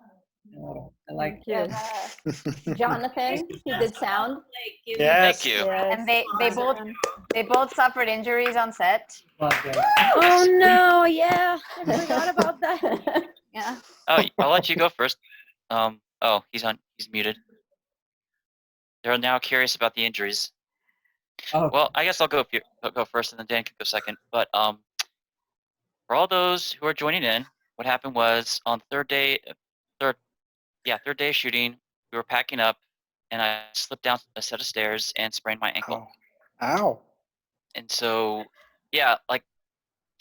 S1: I like
S2: you. Jonathan, who did sound.
S6: Yes. Thank you.
S7: Yes. And they both suffered injuries on set.
S3: Oh no, yeah. I forgot about that.
S7: Yeah.
S9: Oh, I'll let you go first. Oh, he's muted. They're now curious about the injuries.
S1: Oh.
S9: Well, I guess I'll go first, and then Dan can go second. But for all those who are joining in, what happened was on third day of shooting, we were packing up, and I slipped down a set of stairs and sprained my ankle.
S4: Oh. Ow.
S9: And so, yeah, like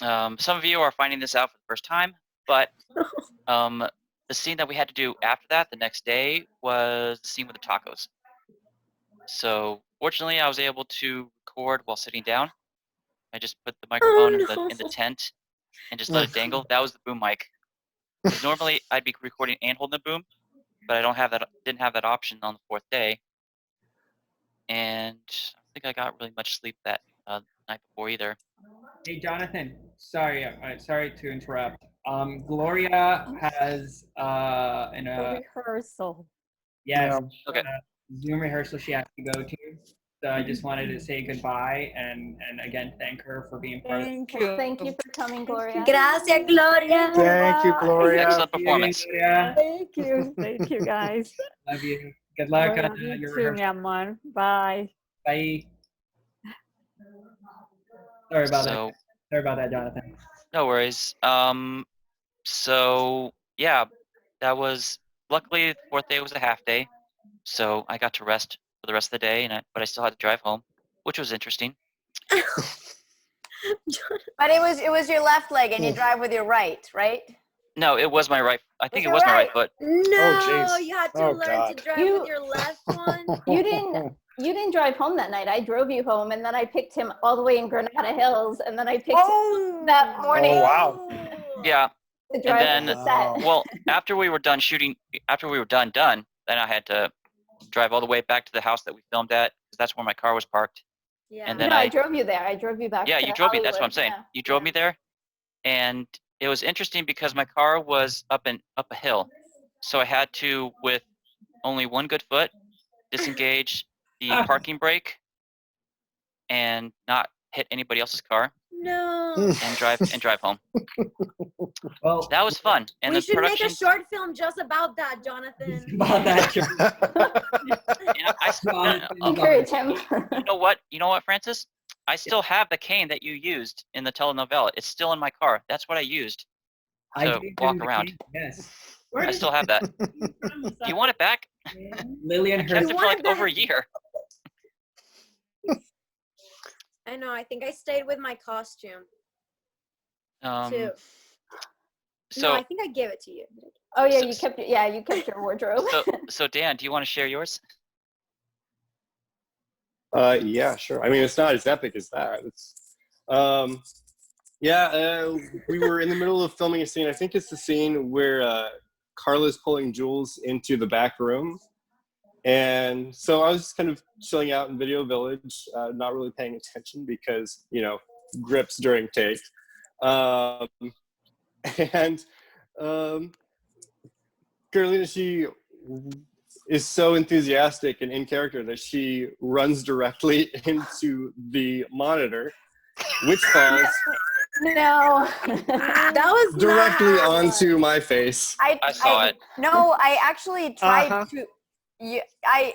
S9: some of you are finding this out for the first time, but the scene that we had to do after that, the next day, was the scene with the tacos. So fortunately, I was able to record while sitting down. I just put the microphone in the tent and just let it dangle. That was the boom mic. Because normally I'd be recording and holding the boom, but I didn't have that option on the fourth day. And I don't think I got really much sleep that night before either.
S1: Hey, Jonathan. Sorry to interrupt. Gloria has
S5: a rehearsal.
S1: Yes.
S9: Okay.
S1: Zoom rehearsal she has to go to. So I just wanted to say goodbye and again thank her for being part of it.
S2: Thank you for coming, Gloria.
S3: Gracias, Gloria.
S4: Thank you, Gloria.
S9: Excellent performance.
S5: Thank you guys.
S1: Love you. Good luck on your rehearsal.
S5: Bye.
S1: Bye. Sorry about that, Jonathan.
S9: No worries. So yeah, that was luckily the fourth day was a half day, so I got to rest for the rest of the day, but I still had to drive home, which was interesting.
S7: But it was your left leg, and you drive with your right?
S9: No, it was my right. I think it was my right foot.
S3: No, you had to learn to drive with your left one.
S2: You didn't drive home that night. I drove you home, and then I picked him all the way in Granada Hills, and then I picked him that morning.
S4: Oh wow!
S9: Yeah.
S2: To drive
S9: and then,
S2: to the set.
S9: well, after we were done shooting, then I had to drive all the way back to the house that we filmed at, because that's where my car was parked.
S3: Yeah.
S9: And then
S2: I drove you there. I drove you back.
S9: Yeah,
S2: to
S9: you drove me. That's
S2: Hollywood.
S9: what I'm saying.
S2: Yeah.
S9: You drove me there, and it was interesting because my car was up a hill, so I had to, with only one good foot, disengage the parking brake and not hit anybody else's car
S3: No.
S9: and drive home.
S1: Well,
S9: That was fun. And
S3: We
S9: the
S3: should make
S9: production,
S3: a short film just about that, Jonathan.
S1: about that.
S9: yeah,
S2: Encourage him.
S9: You know what, Francis? I still have the cane that you used in the telenovela. It's still in my car. That's what I used to walk around.
S1: Yes.
S9: I still have that. Do you want it back?
S1: Lillian
S9: I kept
S1: Hurst.
S9: it for like over a year.
S3: I know. I think I stayed with my costume too. No,
S9: So
S3: I think I gave it to you.
S2: Oh yeah, you kept your wardrobe.
S9: so Dan, do you want to share yours?
S10: Yeah, sure. I mean, it's not as epic as that. We were in the middle of filming a scene. I think it's the scene where Carla's pulling Jules into the back room. And so I was just kind of chilling out in Video Village, not really paying attention because, grips during take. Carolina, she is so enthusiastic and in character that she runs directly into the monitor, which falls
S3: That was
S10: directly onto my face.
S9: I saw it.
S7: No, I actually tried to. Yeah, I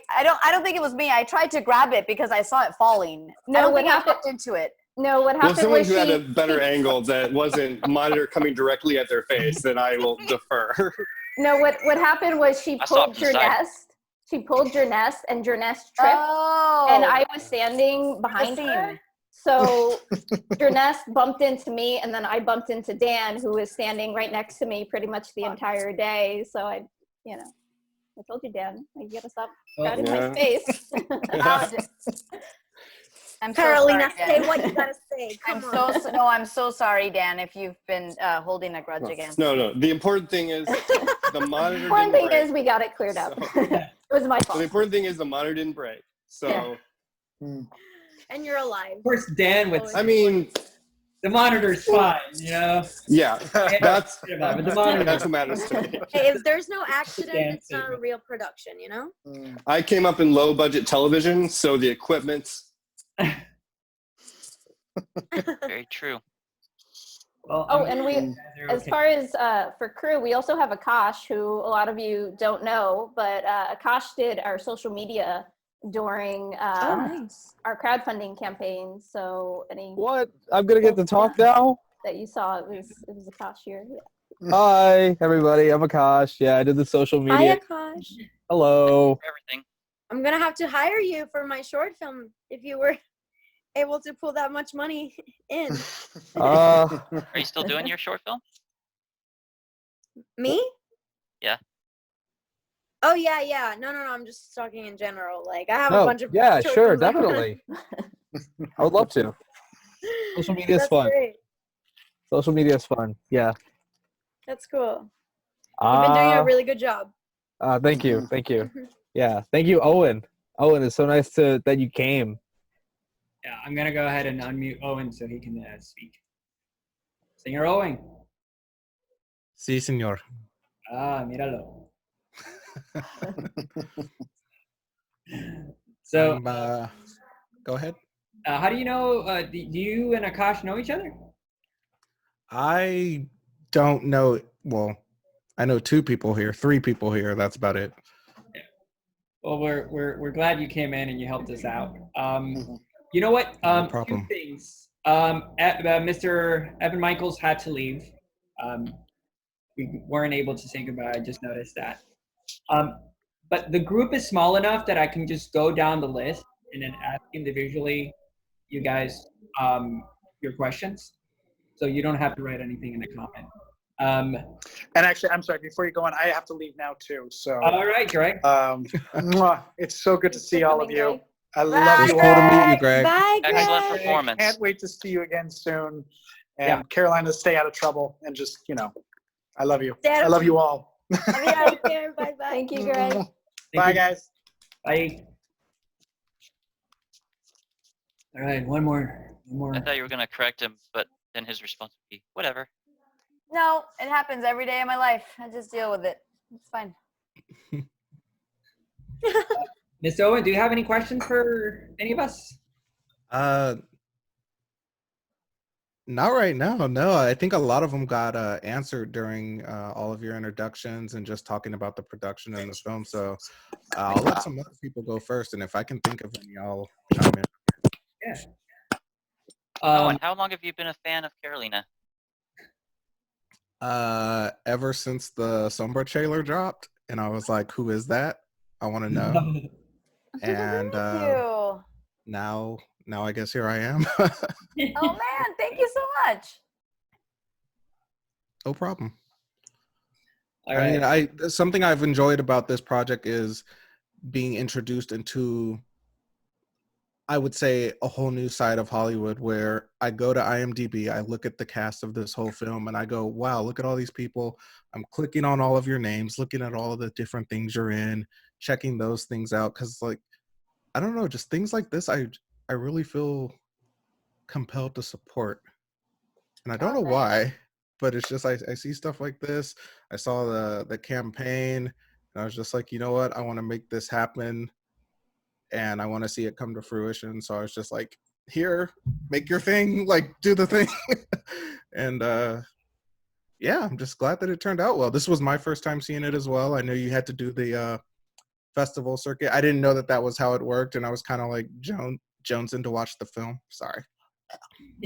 S7: don't think it was me. I tried to grab it because I saw it falling.
S2: No,
S7: I don't
S2: what
S7: think I
S2: happened?
S7: looked into it.
S2: No, what happened
S10: Someone
S2: was
S10: who had a
S2: she.
S10: better angle that wasn't monitor coming directly at their face, then I will defer.
S2: No, what happened was she
S9: I saw it
S2: pulled
S9: from the side.
S2: Jearnest. She pulled Jearnest, and Jearnest tripped,
S7: Oh.
S2: and I was standing behind her. So Jearnest bumped into me, and then I bumped into Dan, who was standing right next to me pretty much the entire day. So I told you, Dan, you gotta stop crowding my space.
S7: I'm so
S3: Carolina,
S7: sorry,
S3: say
S7: Dan.
S3: what you gotta say. Come on.
S7: I'm so sorry, Dan, if you've been holding a grudge against me.
S10: No. The important thing is the monitor
S2: One
S10: didn't
S2: thing
S10: break.
S2: is we got it cleared up.
S10: So,
S2: It was my
S10: so
S2: fault.
S10: the important thing is the monitor didn't break. So,
S3: And you're alive.
S1: Of course, Dan would.
S10: I mean,
S1: the monitor's fine,
S10: yeah,
S1: But
S10: that's
S1: the monitor.
S10: what matters to me.
S3: Hey, if there's no accident,
S1: Dan
S3: it's not a real production, you know?
S10: I came up in low budget television, so the equipment's
S9: Very true.
S1: Well,
S2: Oh, and we, as far as for crew, we also have Akash, who a lot of you don't know, but Akash did our social media during our crowdfunding campaign. So
S11: What? I'm gonna get to talk now?
S2: that you saw, it was Akash here. Yeah.
S11: Hi, everybody. I'm Akash. Yeah, I did the social media.
S3: Hi, Akash.
S11: Hello.
S9: Everything.
S3: I'm gonna have to hire you for my short film if you were able to pull that much money in.
S9: Are you still doing your short film?
S3: Me?
S9: Yeah.
S3: Oh yeah. No. I'm just talking in general. Like I have a bunch of
S11: yeah,
S3: short
S11: sure,
S3: films I wanna-
S11: definitely. I would love to. Social media is
S3: That's
S11: fun.
S3: great.
S11: Social media is fun. Yeah.
S3: That's cool. You've been doing a really good job.
S11: Thank you. Thank you. Yeah. Thank you, Owen. Owen, it's so nice that you came.
S1: Yeah, I'm gonna go ahead and unmute Owen so he can speak. Señor Owen.
S12: Sí, señor.
S1: Ah, míralo. So,
S12: Go ahead.
S1: how do you know? Do you and Akash know each other?
S12: I don't know. Well, I know 2 people here, 3 people here. That's about it.
S1: Yeah. Well, we're glad you came in and you helped us out. You know what?
S12: No problem.
S1: 2 things. Mr. Evan Michaels had to leave. We weren't able to say goodbye. I just noticed that. But the group is small enough that I can just go down the list and then ask individually you guys your questions. So you don't have to write anything in the comment.
S4: And actually, I'm sorry, before you go on, I have to leave now too. So
S1: All right, Greg.
S4: It's so good to see all of you.
S2: Greg.
S4: I
S12: It
S4: love
S12: was
S4: you
S12: cool to
S4: all.
S12: meet you, Greg.
S3: Bye, Greg.
S9: Excellent
S4: I
S9: performance.
S4: can't wait to see you again soon. And
S1: Yeah.
S4: Carolina, stay out of trouble and just, I love you.
S3: Stay out of
S4: I love you all.
S3: Take care. Bye.
S2: Thank you, Greg.
S1: Thank
S4: Bye,
S1: you.
S4: guys.
S1: Bye. All right, one more.
S9: I thought you were gonna correct him, but then his response would be whatever.
S7: No, it happens every day of my life. I just deal with it. It's fine.
S1: Miss Owen, do you have any questions for any of us?
S12: Not right now. No, I think a lot of them got answered during all of your introductions and just talking about the production and the film. So I'll let some other people go first, and if I can think of any, I'll chime in.
S1: Yeah.
S9: Owen, how long have you been a fan of Carolina?
S12: Ever since the Sombra trailer dropped, and I was like, "Who is that? I want to know." And
S7: Thank you.
S12: now I guess here I am.
S7: Oh man, thank you so much.
S12: No problem.
S1: All right.
S12: I mean, something I've enjoyed about this project is being introduced into, I would say, a whole new side of Hollywood, where I go to IMDb, I look at the cast of this whole film, and I go, wow, look at all these people. I'm clicking on all of your names, looking at all of the different things you're in, checking those things out. Because, like, I don't know, just things like this, I really feel compelled to support. And I don't know why, but it's just I see stuff like this. I saw the campaign, and I was just like, you know what? I want to make this happen, and I want to see it come to fruition. So I was just like, here, make your thing, like do the thing. And yeah, I'm just glad that it turned out well. This was my first time seeing it as well. I know you had to do the festival circuit. I didn't know that was how it worked, and I was kind of like jonesing to watch the film. Sorry.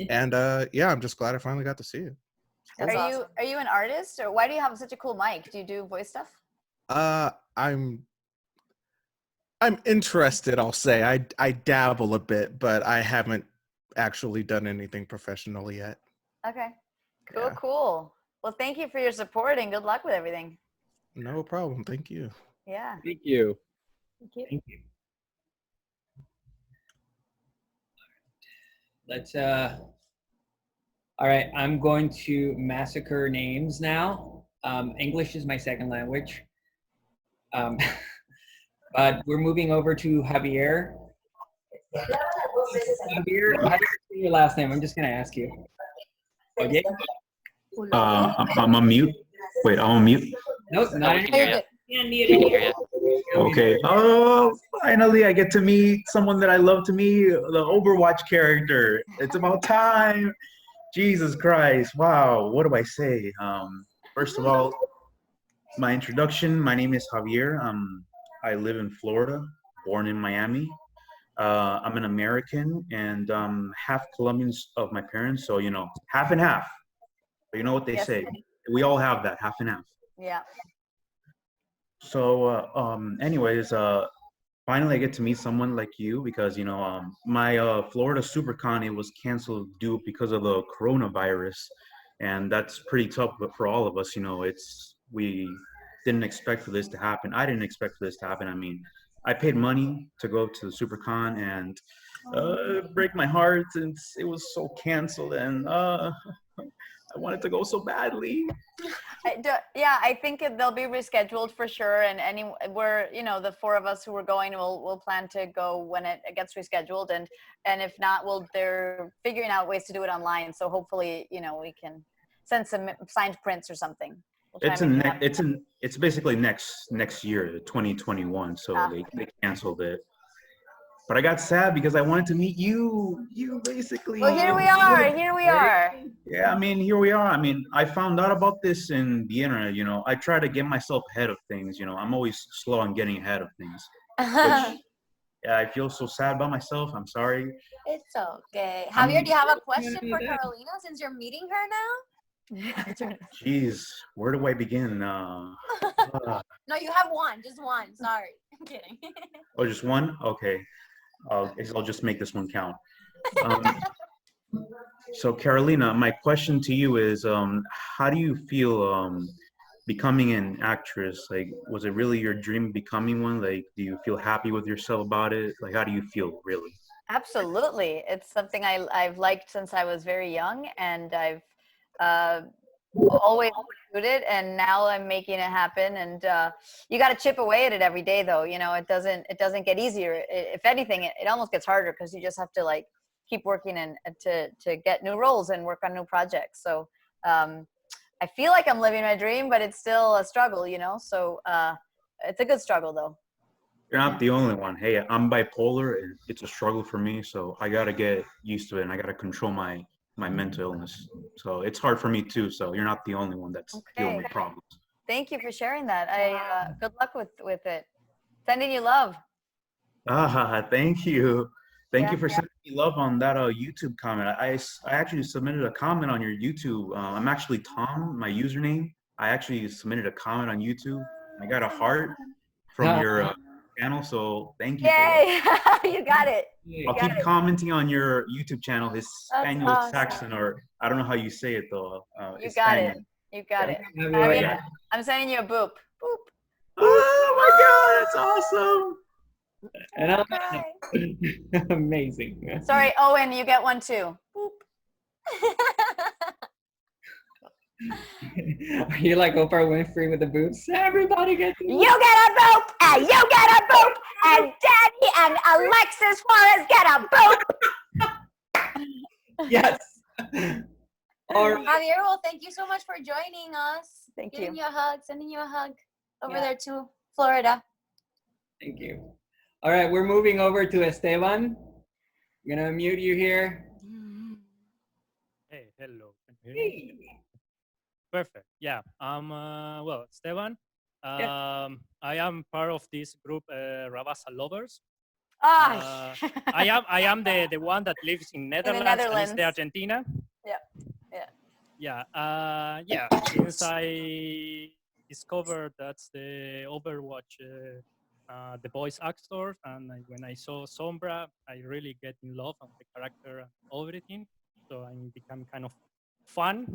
S12: And yeah, I'm just glad I finally got to see it.
S7: Are you an artist, or why do you have such a cool mic? Do you do voice stuff?
S12: I'm interested, I'll say. I dabble a bit, but I haven't actually done anything professional yet.
S7: Okay. Cool,
S12: Yeah.
S7: cool. Well, thank you for your support and good luck with everything.
S12: No problem. Thank you.
S7: Yeah.
S11: Thank you.
S7: Thank you.
S1: Thank you. Let's all right, I'm going to massacre names now. English is my second language. But we're moving over to Javier. Javier, how do you say your last name? I'm just gonna ask you. Okay.
S13: I'm on mute. Wait, I'm on mute.
S1: Nope, not
S9: we can hear you.
S13: Okay. Oh, finally I get to meet someone that I love to meet, the Overwatch character. It's about time. Jesus Christ. Wow. What do I say? First of all, my introduction. My name is Javier. I live in Florida, born in Miami. I'm an American and half Colombian of my parents. So, you know, half and half. But you know what they say. We all have that, half and half.
S7: Yeah.
S13: So, anyways, finally I get to meet someone like you because, you know, my Florida SuperCon, it was canceled due because of the coronavirus. And that's pretty tough for all of us. You know, we didn't expect for this to happen. I didn't expect for this to happen. I mean, I paid money to go to the SuperCon and break my heart since it was so canceled, and I wanted to go so badly.
S7: Yeah, I think they'll be rescheduled for sure. And we're, you know, the four of us who are going, we'll plan to go when it gets rescheduled. And if not, they're figuring out ways to do it online. So hopefully, you know, we can send some signed prints or something.
S13: It's basically next year, 2021. So they canceled it. But I got sad because I wanted to meet you basically.
S7: Well, here we are.
S13: Yeah, I mean, here we are. I mean, I found out about this in the internet, you know. I try to get myself ahead of things, you know. I'm always slow on getting ahead of things. Which, yeah, I feel so sad about myself. I'm sorry.
S3: It's okay. Javier, do you have a question for Carolina since you're meeting her now?
S13: Jeez, where do I begin?
S3: No, you have one. Just one. Sorry. I'm kidding.
S13: Oh, just one? Okay. I'll just make this one count. So Carolina, my question to you is, how do you feel becoming an actress? Like, was it really your dream becoming one? Like, do you feel happy with yourself about it? Like, how do you feel really?
S7: Absolutely. It's something I've liked since I was very young, and I've always pursued it, and now I'm making it happen. And you got to chip away at it every day, though. You know, it doesn't get easier. If anything, it almost gets harder because you just have to like keep working and to get new roles and work on new projects. So I feel like I'm living my dream, but it's still a struggle, you know. So it's a good struggle, though.
S13: You're not the only one. Hey, I'm bipolar, and it's a struggle for me. So I gotta get used to it, and I gotta control my mental illness. So it's hard for me too. So you're not the only one that's dealing with problems.
S7: Thank you for sharing that. Good luck with it. Sending you love.
S13: Thank you. Thank you for sending me love on that YouTube comment. I actually submitted a comment on your YouTube. I'm actually Tom, my username. I actually submitted a comment on YouTube. I got a heart from your channel, so thank you.
S7: Yay! You got it.
S13: I'll keep commenting on your YouTube channel, Hispanic Saxon, or I don't know how you say it though.
S7: You got it. You got it. I'm sending you a boop. Boop.
S13: Oh my God, that's awesome.
S1: And amazing.
S7: Sorry, Owen, you get one too. Boop.
S1: Are you like Oprah Winfrey with the boots? Everybody gets
S7: You get a boop, and you get a boop, and Daddy and Alexis Juarez get a boop.
S1: Yes. All right.
S3: Javier, well, thank you so much for joining us.
S7: Thank you.
S3: Sending you a hug over there to Florida.
S1: Thank you. All right, we're moving over to Esteban. I'm gonna mute you here.
S14: Hey, hello. Can you hear me? Perfect. Yeah. Well, Esteban. I am part of this group, Ravassa Lovers. I am the one that lives in Netherlands. And is the Argentina. Yeah. Since I discovered that's the Overwatch, the voice actor, and when I saw Sombra, I really get in love with the character and everything. So I become kind of fun.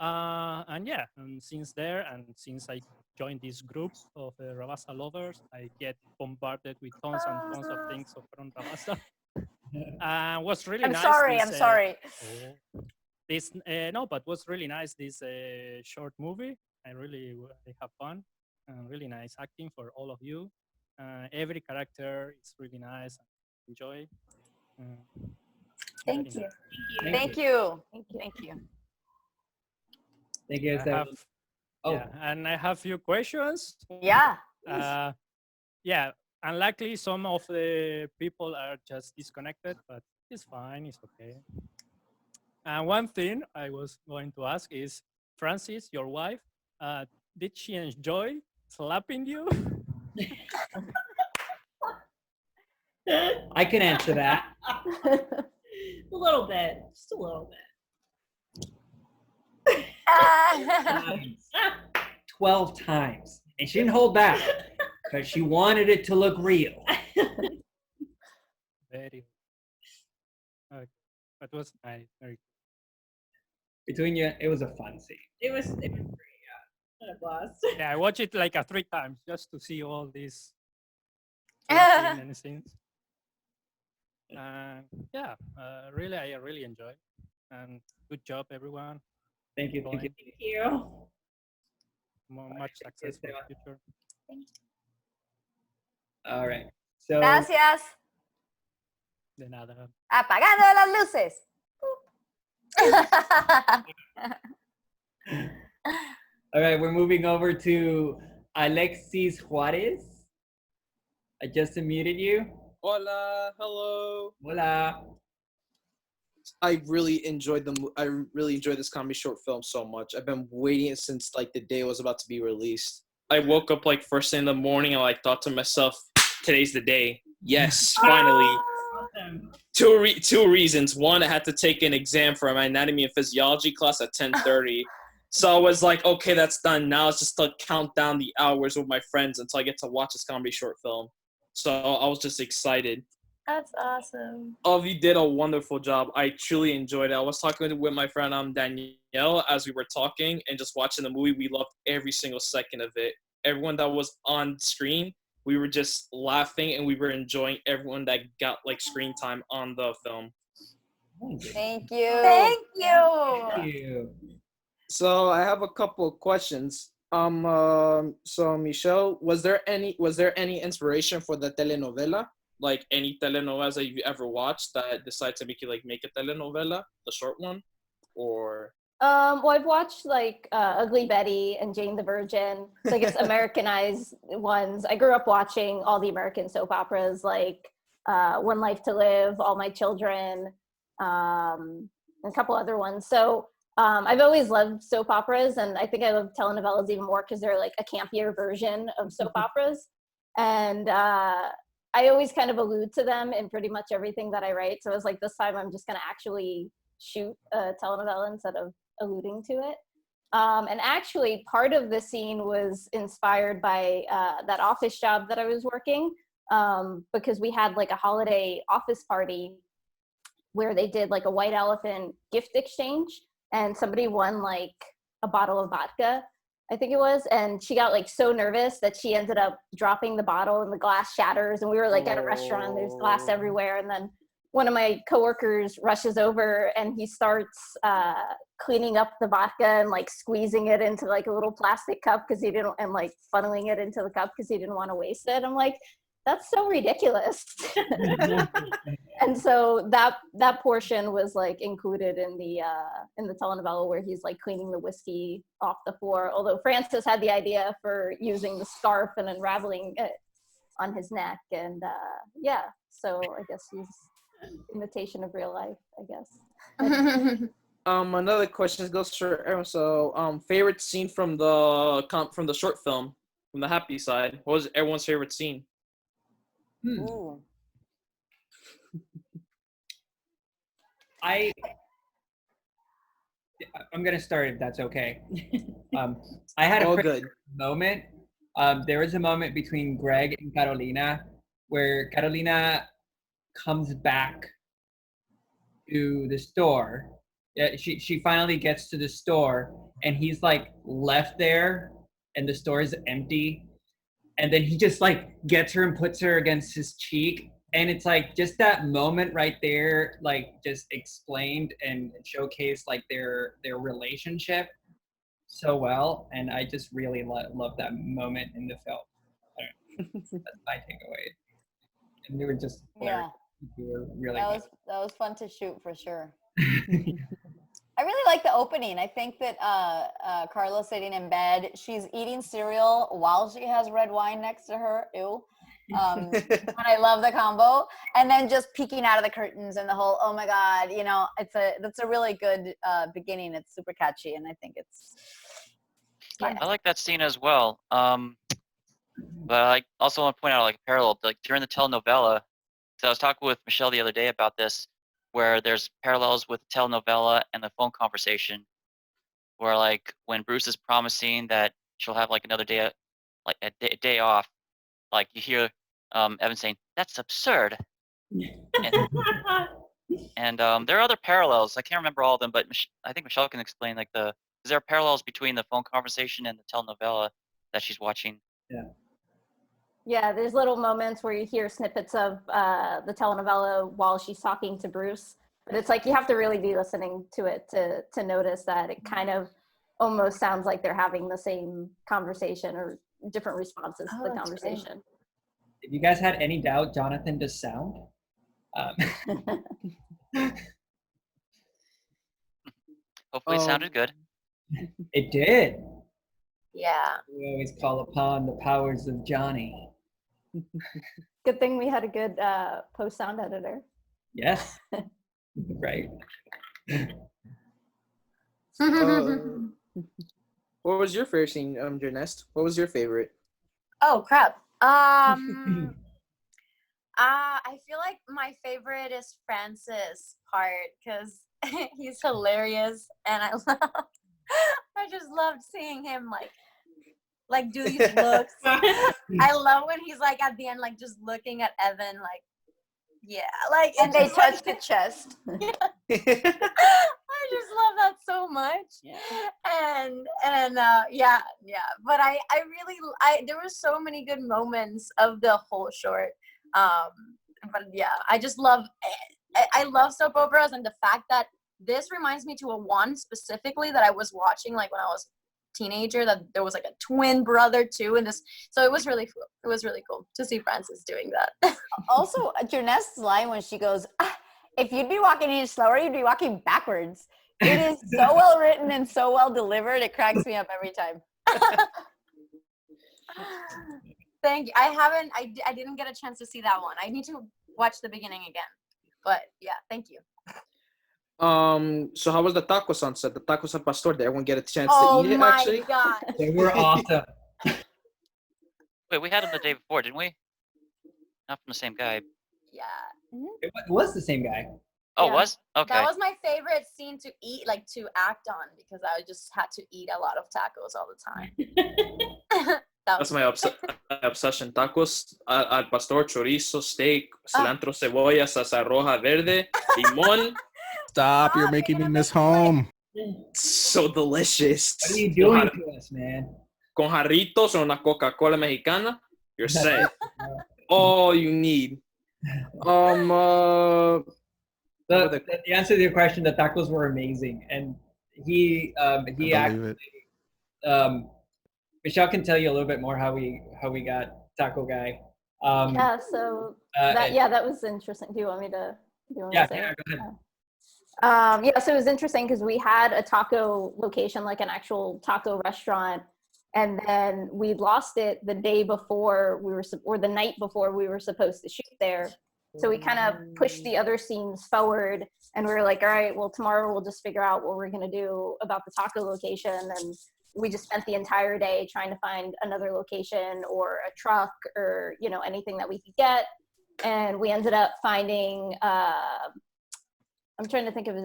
S14: And since there, and since I joined this group of Ravassa Lovers, I get bombarded with tons and tons of things from Ravassa. Was really nice.
S7: I'm sorry.
S14: This but was really nice. This short movie. I have fun. Really nice acting for all of you. Every character is really nice. Enjoy.
S7: Thank you.
S1: Thank you.
S14: And I have few questions.
S7: Yeah.
S14: Unlikely some of the people are just disconnected, but it's fine. It's okay. And one thing I was going to ask is, Francis, your wife, did she enjoy slapping you?
S1: I can answer that.
S8: A little bit, just a little bit.
S1: 12 times. And she didn't hold back because she wanted it to look real.
S14: Very. Okay. That was nice. Very.
S1: Between you, it was a fun scene.
S8: It was pretty, what a blast.
S14: Yeah, I watched it like 3 times just to see all these scenes. Really, I really enjoyed. And good job, everyone.
S1: Thank you. Thank you.
S8: Thank you.
S14: Much success for the future.
S7: Thank you.
S1: All right. So.
S7: Gracias.
S14: De nada.
S7: Apagando las luces.
S1: All right, we're moving over to Alexis Juarez. I just unmuted you.
S15: Hola, hello.
S1: Hola.
S15: I really enjoyed this comedy short film so much. I've been waiting since like the day it was about to be released. I woke up like first thing in the morning and like thought to myself, today's the day. Yes, finally.
S8: Awesome.
S15: Two reasons. One, I had to take an exam for my anatomy and physiology class at 10:30. So I was like, okay, that's done. Now it's just to count down the hours with my friends until I get to watch this comedy short film. So I was just excited.
S7: That's awesome.
S15: All of you did a wonderful job. I truly enjoyed it. I was talking with my friend Danielle as we were talking and just watching the movie. We loved every single second of it. Everyone that was on screen, we were just laughing and we were enjoying everyone that got like screen time on the film.
S7: Thank you.
S3: Thank you.
S1: Thank you.
S15: So I have a couple of questions. So Michelle, was there any inspiration for the telenovela? Like any telenovelas that you ever watched that decided to make you like make a telenovela, the short one, or?
S2: Well, I've watched like Ugly Betty and Jane the Virgin. So I guess Americanized ones. I grew up watching all the American soap operas, like One Life to Live, All My Children, and a couple other ones. So I've always loved soap operas, and I think I love telenovelas even more because they're like a campier version of soap operas. And I always kind of allude to them in pretty much everything that I write. So I was like, this time I'm just going to actually shoot a telenovela instead of alluding to it. And actually, part of the scene was inspired by that office job that I was working, because we had like a holiday office party where they did like a white elephant gift exchange, and somebody won like a bottle of vodka, I think it was, and she got like so nervous that she ended up dropping the bottle and the glass shatters, and we were like at a restaurant, there's glass everywhere, and then one of my coworkers rushes over and he starts cleaning up the vodka and like squeezing it into like a little plastic cup because he didn't, and like funneling it into the cup because he didn't want to waste it. I'm like, that's so ridiculous. And so that portion was like included in the telenovela where he's like cleaning the whiskey off the floor. Although Francis had the idea for using the scarf and unraveling it on his neck, and yeah, so I guess he's imitation of real life, I guess.
S15: Another question goes for everyone. So, favorite scene from the short film, from the happy side. What was everyone's favorite scene?
S7: Ooh.
S1: I'm gonna start if that's okay. I had a good moment. There was a moment between Greg and Carolina where Carolina comes back to the store. She finally gets to the store and he's like left there and the store is empty. And then he just like gets her and puts her against his cheek. And it's like just that moment right there, like just explained and showcased like their relationship so well. And I just really love that moment in the film. That's my takeaway. And they were just
S7: Yeah.
S1: They were really
S7: that was fun to shoot for sure. I really like the opening. I think that Carla's sitting in bed. She's eating cereal while she has red wine next to her. Ew. And I love the combo. And then just peeking out of the curtains and the whole, oh my God, you know, that's a really good beginning. It's super catchy, and I think it's. Yeah.
S9: I like that scene as well. But I also want to point out like a parallel, like during the telenovela. So I was talking with Michelle the other day about this, where there's parallels with the telenovela and the phone conversation, where like when Bruce is promising that she'll have like another day, like a day off, like you hear Evan saying, "That's absurd." And there are other parallels. I can't remember all of them, but I think Michelle can explain like is there parallels between the phone conversation and the telenovela that she's watching?
S1: Yeah.
S2: Yeah, there's little moments where you hear snippets of the telenovela while she's talking to Bruce. But it's like you have to really be listening to it to notice that it kind of almost sounds like they're having the same conversation or different responses to the conversation.
S1: If you guys had any doubt, Jonathan does sound.
S9: Hopefully it sounded good.
S1: It did.
S3: Yeah.
S1: We always call upon the powers of Johnny.
S2: Good thing we had a good post sound editor.
S1: Yes. Right.
S15: What was your favorite scene, Jearnest? What was your favorite?
S3: Oh crap. I feel like my favorite is Francis' part because he's hilarious, and I just loved seeing him like do these looks. I love when he's like at the end, like just looking at Evan, like, yeah, like,
S7: and they touch the chest.
S3: Yeah. I just love that so much.
S5: Yeah.
S3: And yeah. But I really there were so many good moments of the whole short. But yeah, I just love I love soap operas, and the fact that this reminds me to a one specifically that I was watching like when I was teenager, that there was like a twin brother too in this, so it was really cool. It was really cool to see Francis doing that.
S7: Also, Jearnest's line when she goes, if you'd be walking any slower, you'd be walking backwards. It is so well written and so well delivered. It cracks me up every time. Thank you. I didn't get a chance to see that one. I need to watch the beginning again. But yeah, thank you.
S15: So how was the taco sunset? The tacos al pastor? Did everyone get a chance to eat it? Actually,
S7: Oh my god.
S1: They were awesome.
S9: Wait, we had them the day before, didn't we? Not from the same guy.
S7: Yeah.
S1: It was the same guy.
S9: Oh,
S7: Yeah.
S9: was? Okay.
S7: That was my favorite scene to eat, like to act on, because I just had to eat a lot of tacos all the time.
S15: That's my obsession. Tacos al pastor, chorizo, steak, cilantro, cebolla, salsa roja verde, limón.
S12: Stop! You're making me miss home.
S15: So delicious.
S1: What are you doing to us, man?
S15: Con jarritos or una Coca-Cola mexicana, you're set. All you need.
S1: The answer to your question, the tacos were amazing, and he actually, Michelle can tell you a little bit more how we got Taco Guy.
S2: Yeah, so that was interesting. Do you want me to? Go ahead. Yeah, so it was interesting because we had a taco location, like an actual taco restaurant, and then we lost it the day before or the night before we were supposed to shoot there. So we kind of pushed the other scenes forward, and we were like, all right, well, tomorrow we'll just figure out what we're going to do about the taco location. And we just spent the entire day trying to find another location or a truck or, anything that we could get. And we ended up finding, I'm trying to think of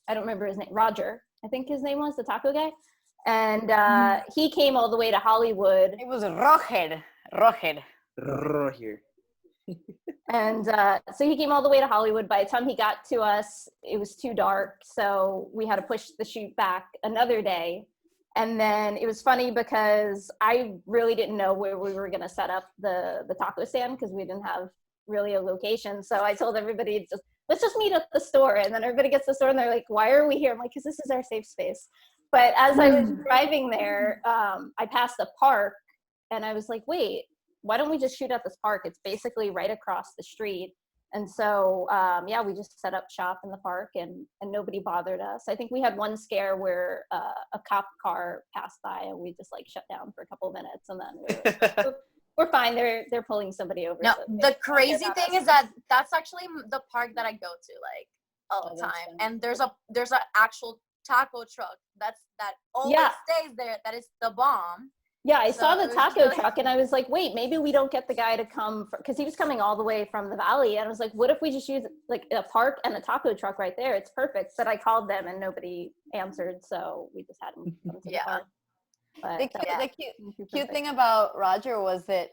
S2: I don't remember his name, Roger, I think his name was, the taco guy. And he came all the way to Hollywood.
S7: It was Roger.
S2: And so he came all the way to Hollywood. By the time he got to us, it was too dark. So we had to push the shoot back another day. And then it was funny because I really didn't know where we were going to set up the taco stand because we didn't have really a location. So I told everybody, let's just meet at the store. And then everybody gets to the store and they're like, why are we here? I'm like, because this is our safe space. But as I was driving there, I passed a park and I was like, wait, why don't we just shoot at this park? It's basically right across the street. And so, we just set up shop in the park and nobody bothered us. I think we had one scare where a cop car passed by and we just shut down for a couple of minutes and then we were like, we're fine. They're pulling somebody over.
S7: No,
S2: so
S7: the crazy thing is that's actually the park that I go to all the time. And there's an actual taco truck that always stays there. That is the bomb.
S2: Yeah, I saw the taco truck and I was like, wait, maybe we don't get the guy to come, because he was coming all the way from the valley. And I was like, what if we just use a park and a taco truck right there? It's perfect. But I called them and nobody answered. So we just had him come to the park. But,
S7: the cute thing about Roger was that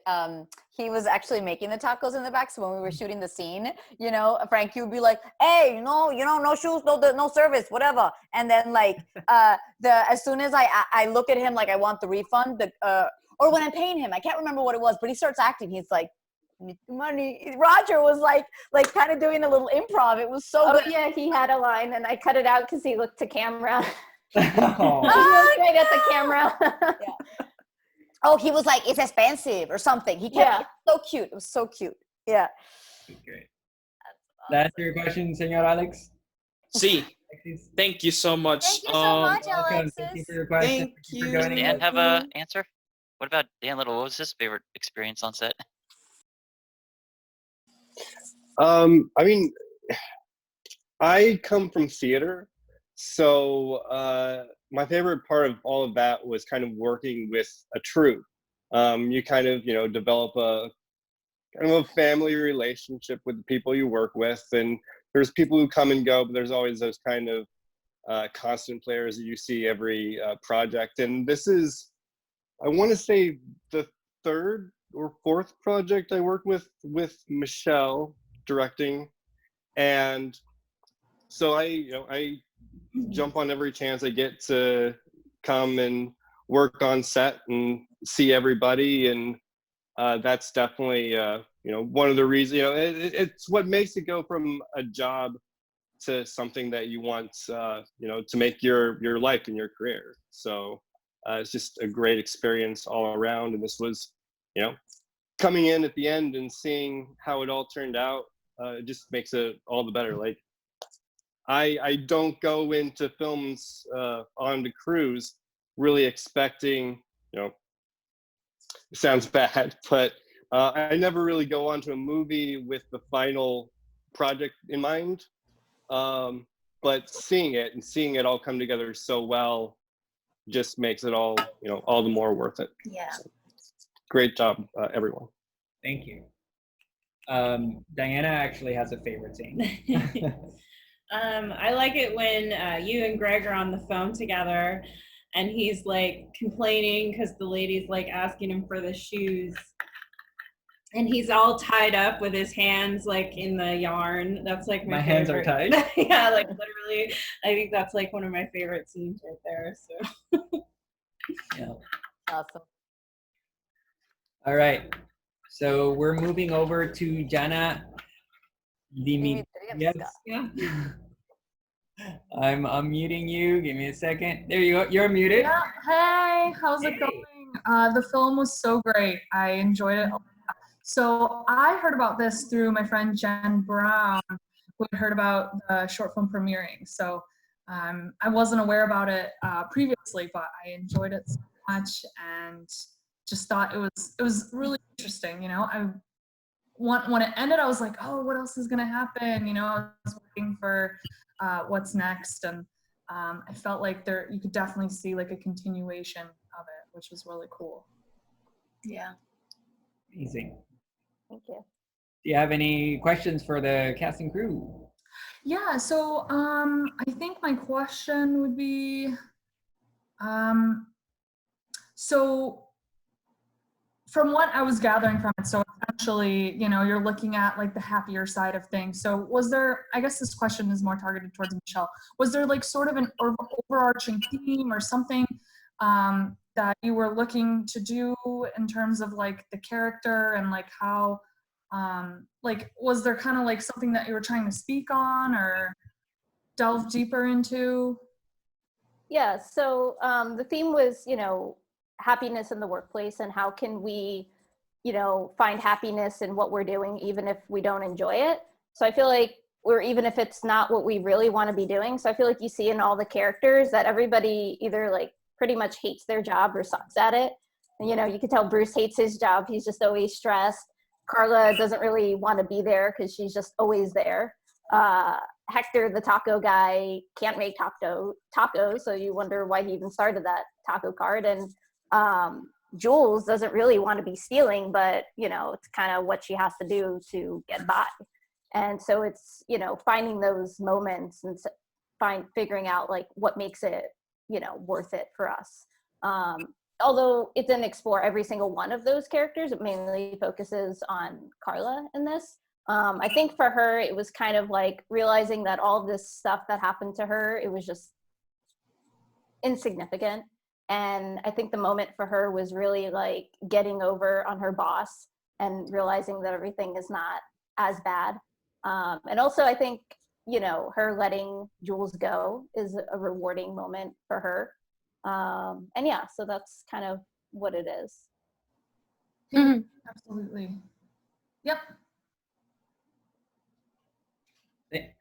S7: he was actually making the tacos in the back. So when we were shooting the scene, Frankie would be like, "Hey, no shoes, no service, whatever." And then as soon as I look at him like I want the refund, or when I'm paying him, I can't remember what it was, but he starts acting. He's like, money. Roger was like kind of doing a little improv. It was so good.
S2: Yeah, he had a line and I cut it out because he looked to camera.
S7: Right
S2: at the camera.
S7: Yeah. Oh, he was like, it's expensive or something. He kept so cute. It was so cute. Yeah.
S1: Great. That's your question, Senor Alex?
S15: Sí. Thank you so much.
S7: Thank you so much,
S1: Alexis. Thank you for your question.
S15: Thank you.
S9: Does Dan have an answer? What about Dan Little? What was his favorite experience on set?
S10: I mean, I come from theater, so my favorite part of all of that was kind of working with a troupe. You kind of, develop a kind of a family relationship with the people you work with, and there's people who come and go, but there's always those kind of constant players that you see every project. And this is, I want to say, the third or fourth project I worked with Michelle directing, and so I jump on every chance I get to come and work on set and see everybody, and that's definitely one of the reasons. It's what makes it go from a job to something that you want to make your life and your career. So it's just a great experience all around, and this was coming in at the end and seeing how it all turned out. It just makes it all the better. I don't go into films on the cruise really expecting, it sounds bad, but I never really go onto a movie with the final project in mind. But seeing it all come together so well just makes it all, all the more worth it.
S3: Yeah.
S10: So, great job, everyone.
S1: Thank you. Diana actually has a favorite scene.
S8: I like it when you and Greg are on the phone together and he's like complaining because the lady's like asking him for the shoes. And he's all tied up with his hands like in the yarn. That's like my
S1: hands are
S8: favorite.
S1: tied.
S8: Yeah, like literally. I think that's like one of my favorite scenes right there. So
S1: Yeah.
S7: Awesome.
S1: All right. So we're moving over to Jana Dimitrievska.
S8: yeah.
S1: I'm unmuting you. Give me a second. There you go. You're muted.
S16: Yeah. Hey, how's it going? The film was so great. I enjoyed it a lot. So I heard about this through my friend Jen Brown, who had heard about the short film premiering. So I wasn't aware about it previously, but I enjoyed it so much and just thought it was really interesting. When it ended, I was like, oh, what else is gonna happen? I was waiting for what's next, and I felt like you could definitely see like a continuation of it, which was really cool.
S3: Yeah.
S1: Amazing.
S2: Thank you.
S1: Do you have any questions for the cast and crew?
S16: Yeah, so I think my question would be, so from what I was gathering from it, so essentially, you're looking at like the happier side of things. So was there, I guess this question is more targeted towards Michelle, was there like sort of an overarching theme or something that you were looking to do in terms of like the character and like how, like, was there kind of like something that you were trying to speak on or delve deeper into?
S2: Yeah, so the theme was, happiness in the workplace and how can we, find happiness in what we're doing, even if we don't enjoy it. So I feel like, or even if it's not what we really want to be doing. So I feel like you see in all the characters that everybody either like pretty much hates their job or sucks at it. And, you can tell Bruce hates his job. He's just always stressed. Carla doesn't really want to be there because she's just always there. Hector, the taco guy, can't make tacos, so you wonder why he even started that taco cart. And Jules doesn't really want to be stealing, but it's kind of what she has to do to get by. And so it's finding those moments and figuring out like what makes it worth it for us. Although it didn't explore every single one of those characters, it mainly focuses on Carla in this. I think for her, it was kind of like realizing that all this stuff that happened to her, it was just insignificant. And I think the moment for her was really like getting over on her boss and realizing that everything is not as bad. And also I think, her letting Jules go is a rewarding moment for her. And yeah, so that's kind of what it is.
S16: Absolutely. Yep.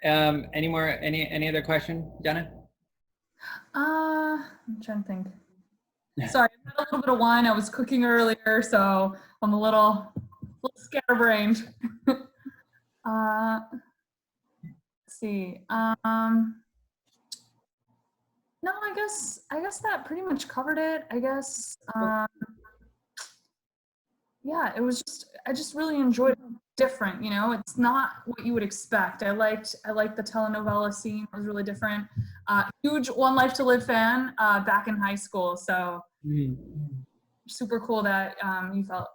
S1: Any other question, Jenna?
S16: I'm trying to think. Sorry, I've had a little bit of wine. I was cooking earlier, so I'm a little scatterbrained. Let's see. No, I guess that pretty much covered it. I guess. Yeah, I just really enjoyed it. Different, it's not what you would expect. I liked the telenovela scene. It was really different. Huge One Life to Live fan back in high school, so super cool that you felt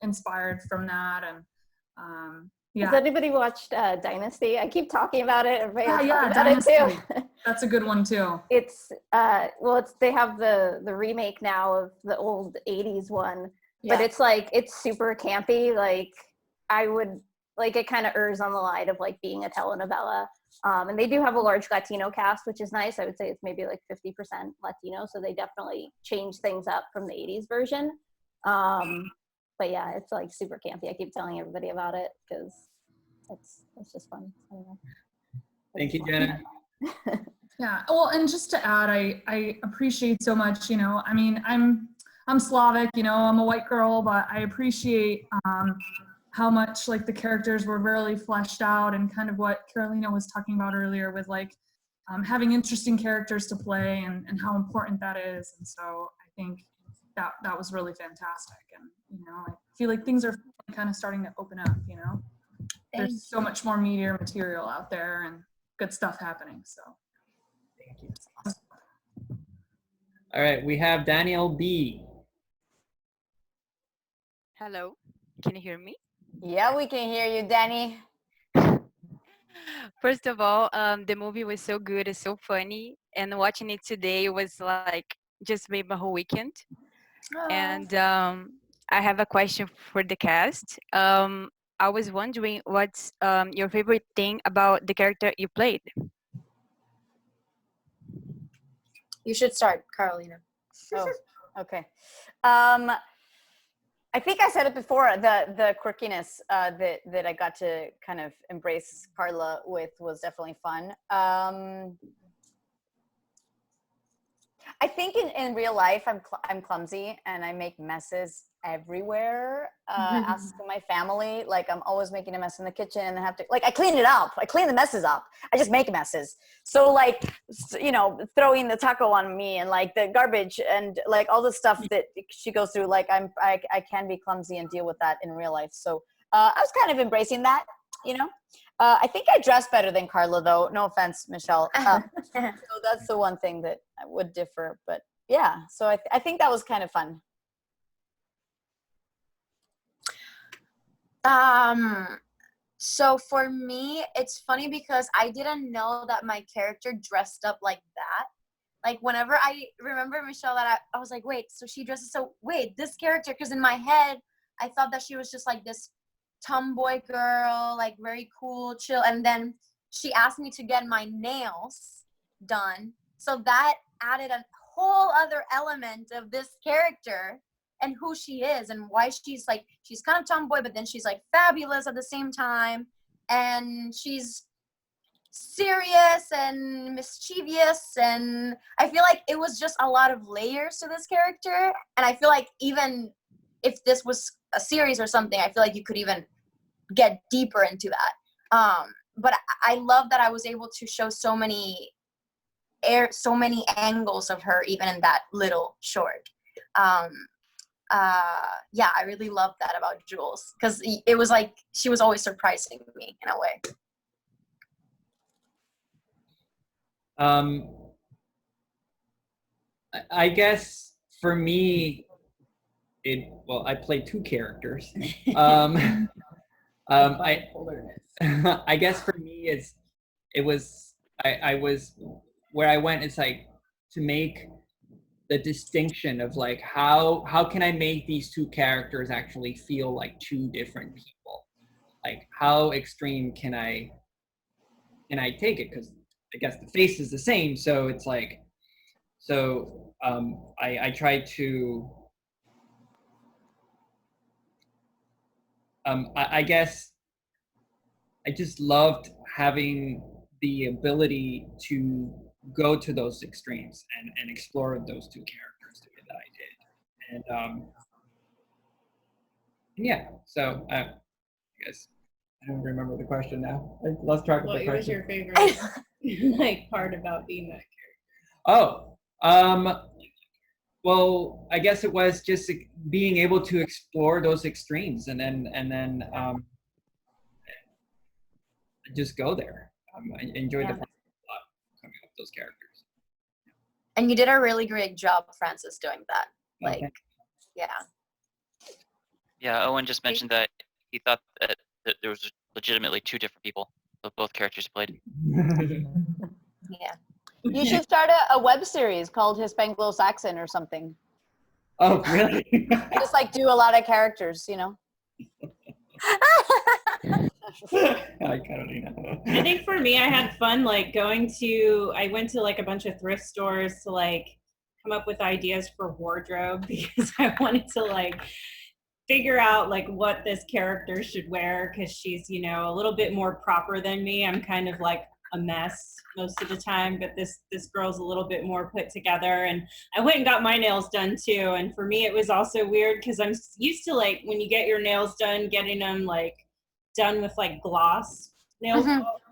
S16: inspired from that. And yeah.
S2: Has anybody watched Dynasty? I keep talking about it. Everybody
S16: Yeah,
S2: Dynasty.
S16: it too. That's a good one too.
S2: It's they have the remake now of the old 80s one, but it's super campy. Like I would like it kind of errs on the line of like being a telenovela. And they do have a large Latino cast, which is nice. I would say it's maybe like 50% Latino, so they definitely changed things up from the 80s version. But yeah, it's like super campy. I keep telling everybody about it because it's just fun. I don't know.
S1: Thank you, Jenna.
S16: Yeah. Well, and just to add, I appreciate so much, I mean, I'm Slavic, I'm a white girl, but I appreciate how much like the characters were really fleshed out, and kind of what Carolina was talking about earlier with like having interesting characters to play, and how important that is. And so I think that was really fantastic. And, I feel like things are kind of starting to open up, There's so much more media material out there and good stuff happening, so.
S1: Thank you. All right, we have Daniel B.
S17: Hello, can you hear me?
S7: Yeah, we can hear you, Danny.
S17: First of all, the movie was so good, it's so funny, and watching it today was like just made my whole weekend. And I have a question for the cast. I was wondering what's your favorite thing about the character you played?
S3: You should start, Carolina.
S7: Oh, okay. I think I said it before, the quirkiness that I got to kind of embrace Carla with was definitely fun. I think in real life, I'm clumsy and I make messes everywhere. Ask my family, like I'm always making a mess in the kitchen, and I have to, like, I clean it up. I clean the messes up. I just make messes. So like, throwing the taco on me and like the garbage and like all the stuff that she goes through, like I can be clumsy and deal with that in real life. So I was kind of embracing that, I think I dress better than Carla, though. No offense, Michelle. So that's the one thing that I would differ. But yeah, so I think that was kind of fun.
S3: So for me, it's funny because I didn't know that my character dressed up like that. Like whenever I remember Michelle, that I was like, wait, so she dresses, so wait, this character, because in my head, I thought that she was just like this tomboy girl, like very cool, chill. And then she asked me to get my nails done. So that added a whole other element of this character and who she is and why she's kind of tomboy, but then she's like fabulous at the same time. And she's serious and mischievous. And I feel like it was just a lot of layers to this character. And I feel like even if this was a series or something, I feel like you could even get deeper into that. But I love that I was able to show so many angles of her, even in that little short. Yeah, I really love that about Jules, because it was like she was always surprising me in a way.
S1: I guess for me, I played two characters. I guess for me I was where I went. It's like to make the distinction of like how can I make these two characters actually feel like two different people? Like how extreme can I take it? Because I guess the face is the same, so it's like I tried to I guess I just loved having the ability to go to those extremes and explore those two characters the way that I did. And yeah, so I guess I don't remember the question now. I lost track of the question.
S8: What was your favorite part about being that character?
S1: Well, I guess it was just being able to explore those extremes and then just go there. I enjoyed the process a lot, coming up with those characters.
S3: And you did a really great job, Francis, doing that. Like,
S1: okay.
S3: Yeah.
S9: Yeah, Owen just mentioned that he thought that there was legitimately two different people, both characters he played.
S3: Yeah.
S7: You should start a web series called Hispanglo-Saxon or something.
S1: Oh, really?
S7: Just like do a lot of characters,
S1: I
S8: think for me, I had fun like I went to like a bunch of thrift stores to like come up with ideas for wardrobe, because I wanted to like figure out like what this character should wear, because she's a little bit more proper than me. I'm kind of like a mess most of the time, but this girl's a little bit more put together. And I went and got my nails done too, and for me it was also weird because I'm used to, like, when you get your nails done, getting them like done with like gloss nail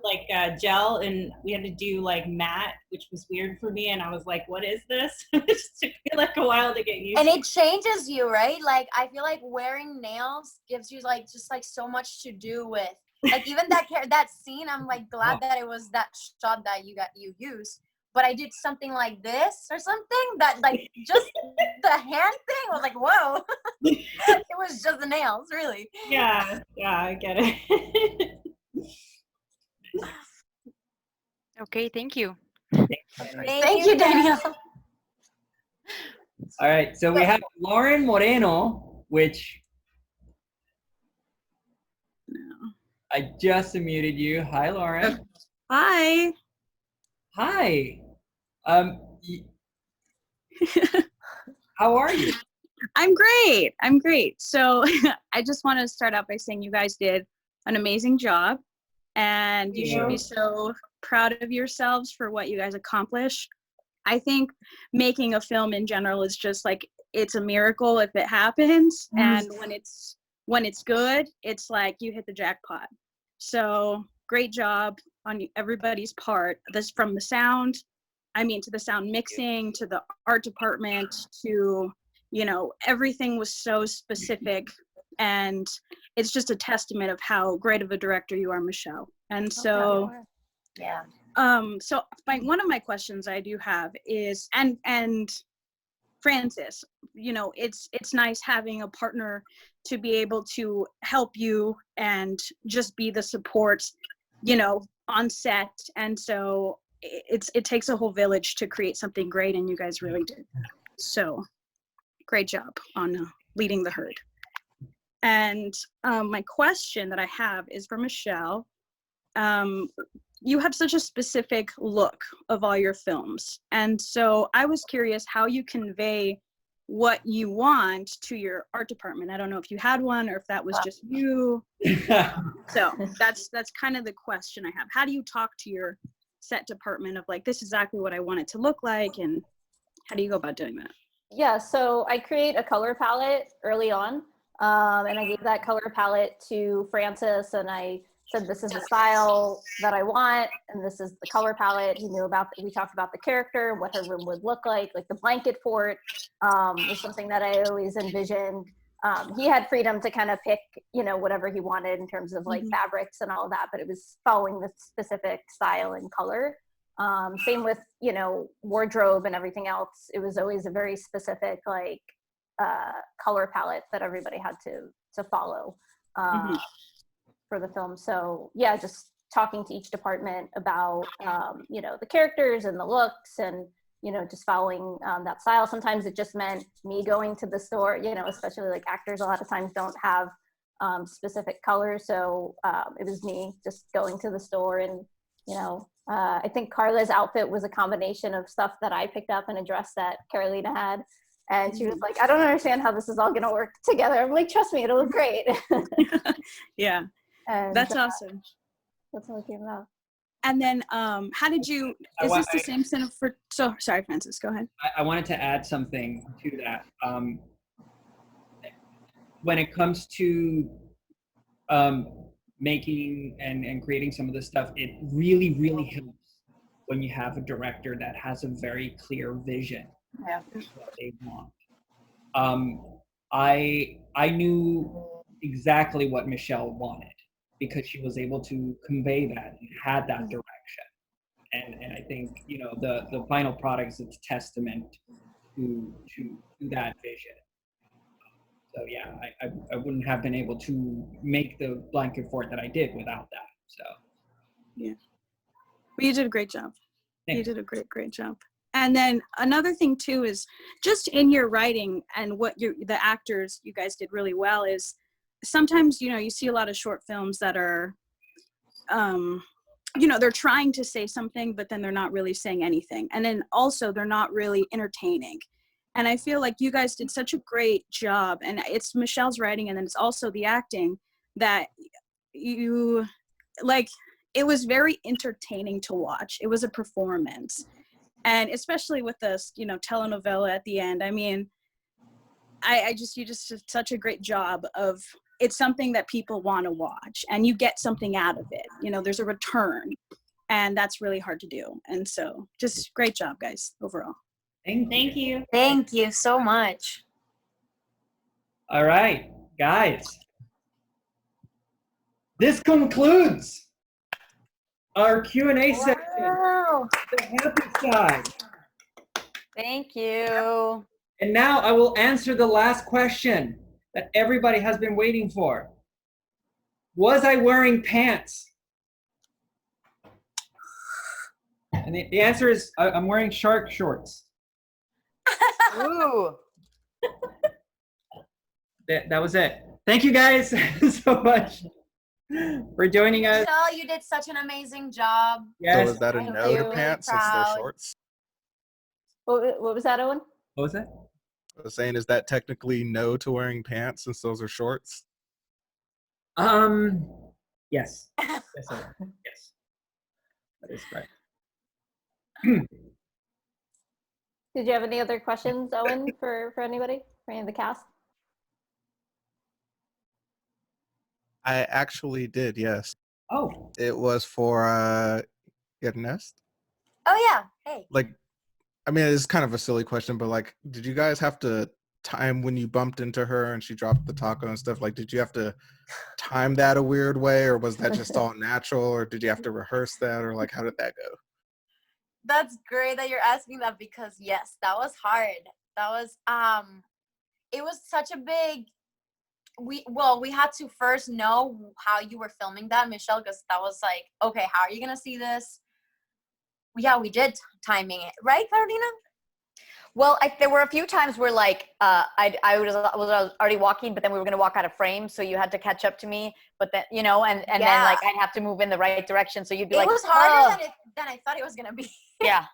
S8: like gel, and we had to do like matte, which was weird for me, and I was like, what is this? It just took me like a while to get used
S7: And
S8: to.
S7: it changes you, right? Like, I feel like wearing nails gives you like just like so much to do with. Like, even that scene, I'm like glad that it was that shot that you used. But I did something like this or something that, like, just the hand thing was like, whoa. It was just the nails, really.
S8: Yeah, I get it.
S17: Okay, thank you.
S7: Thank you, Danielle.
S1: All right, so we have Lauren Moreno, which I just unmuted you. Hi, Lauren.
S18: Hi.
S1: Hi. How are you?
S18: I'm great. I'm great. So I just want to start out by saying you guys did an amazing job, and you should be so proud of yourselves for what you guys accomplished. I think making a film in general is just like, it's a miracle if it happens, and when it's good, it's like you hit the jackpot. So great job on everybody's part. This, from the sound, to the sound mixing, to the art department, to, everything was so specific, and it's just a testament of how great of a director you are, Michelle. And so,
S7: yeah.
S18: So one of my questions I do have is, and Francis, it's nice having a partner to be able to help you and just be the support, on set. And so it takes a whole village to create something great, and you guys really did. So great job on leading the herd. And my question that I have is for Michelle. You have such a specific look of all your films. And so I was curious how you convey what you want to your art department. I don't know if you had one or if that was just you. So that's kind of the question I have. How do you talk to your set department of like, this is exactly what I want it to look like, and how do you go about doing that?
S2: Yeah, so I create a color palette early on, and I gave that color palette to Francis, and I said, this is the style that I want, and this is the color palette. He knew about, we talked about the character, what her room would look like the blanket fort was something that I always envisioned. He had freedom to kind of pick, whatever he wanted in terms of like fabrics and all of that, but it was following the specific style and color. Same with, wardrobe and everything else. It was always a very specific, like, color palette that everybody had to follow. For the film. So yeah, just talking to each department about the characters and the looks, and just following that style. Sometimes it just meant me going to the store, especially like actors a lot of times don't have specific colors, so it was me just going to the store. And I think Carla's outfit was a combination of stuff that I picked up and a dress that Carolina had. And she was like, I don't understand how this is all gonna work together. I'm like, trust me, it'll look great.
S18: Yeah.
S2: And
S18: that's awesome.
S2: That's how it came out.
S18: And then how did you, is this the same set for, so sorry, Francis, go ahead.
S1: I wanted to add something to that. When it comes to making and creating some of this stuff, it really, really helps when you have a director that has a very clear vision of what they want. I knew exactly what Michelle wanted, because she was able to convey that and had that direction. And I think, the final product is a testament to that vision. So yeah, I wouldn't have been able to make the blanket fort that I did without that. So
S18: yeah, well, you did a great job.
S1: Thanks.
S18: You did a great job. And then another thing too is just in your writing, and what the actors, you guys did really well, is sometimes, you see a lot of short films that are, they're trying to say something, but then they're not really saying anything. And then also they're not really entertaining. And I feel like you guys did such a great job, and it's Michelle's writing, and then it's also the acting, that you, like, it was very entertaining to watch. It was a performance. And especially with this, you know, telenovela at the end. I mean, you just did such a great job of, it's something that people want to watch and you get something out of it. You know, there's a return, and that's really hard to do. And so just great job, guys, overall.
S8: Thank you.
S3: Thank you so much.
S1: All right, guys. This concludes our Q&A section.
S3: Wow.
S1: The happy side.
S7: Thank you.
S1: And now I will answer the last question that everybody has been waiting for. Was I wearing pants? And the answer is I'm wearing shark shorts.
S7: Ooh.
S1: That was it. Thank you guys so much for joining us.
S7: Michelle, you did such an amazing job.
S1: Yes.
S12: So is that a
S7: Thank
S12: no
S7: you.
S12: to pants since
S7: Proud.
S12: they're shorts?
S2: What was that, Owen?
S1: What was that?
S12: I was saying, is that technically no to wearing pants since those are shorts?
S1: Yes. Yes, sir. Yes. That is correct.
S2: Did you have any other questions, Owen, for anybody, for any of the cast?
S12: I actually did, yes.
S1: Oh.
S12: It was for Jearnest.
S7: Oh yeah. Hey.
S12: Like, I mean, it's kind of a silly question, but like, did you guys have to time when you bumped into her and she dropped the taco and stuff? Like, did you have to time that a weird way, or was that just all natural, or did you have to rehearse that, or like, how did that go?
S7: That's great that you're asking that, because yes, that was hard. That was it was such a big, we had to first know how you were filming that, Michelle, because that was like, okay, how are you gonna see this? Yeah, we did timing it, right, Carolina? Well, there were a few times where like I was already walking, but then we were gonna walk out of frame, so you had to catch up to me. But then then like I'd have to move in the right direction, so you'd be like,
S3: it was harder
S7: than I thought it was gonna be.
S2: Yeah.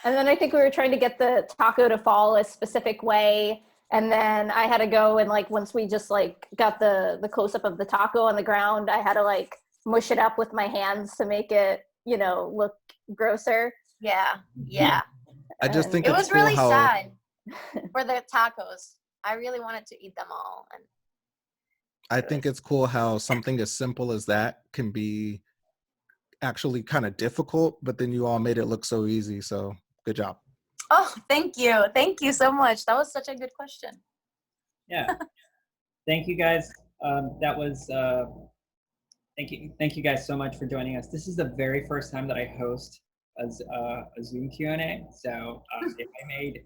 S2: And then I think we were trying to get the taco to fall a specific way. And then I had to go and like, once we just like got the close up of the taco on the ground, I had to like mush it up with my hands to make it, you know, look grosser.
S3: Yeah.
S2: Yeah.
S12: I just think
S7: it
S12: it's
S7: was
S12: cool
S7: really
S12: how
S7: sad for the tacos. I really wanted to eat them all. And
S12: I think it's cool how something as simple as that can be actually kind of difficult, but then you all made it look so easy. So good job.
S7: oh, thank you so much. That was such a good question.
S1: Yeah. Thank you guys. That was thank you guys so much for joining us. This is the very first time that I host a Zoom Q&A. So if I made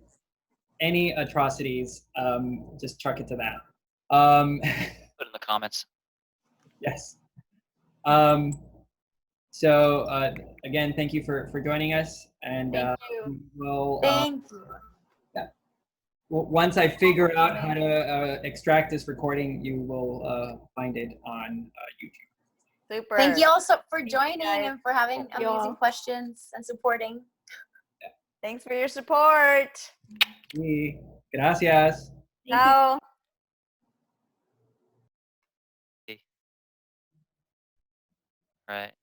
S1: any atrocities, just chuck it to that.
S9: Put it in the comments.
S1: Yes. So again, thank you for joining us, and
S7: Thank you.
S1: we'll
S7: Thank you.
S1: yeah. Well, once I figure out how to extract this recording, you will find it on YouTube.
S7: Super. Thank you also for joining
S3: guys.
S7: and for having
S2: you all.
S7: amazing questions and supporting. Thanks for your support.
S1: Sí. Gracias.
S7: Ciao.
S9: Right.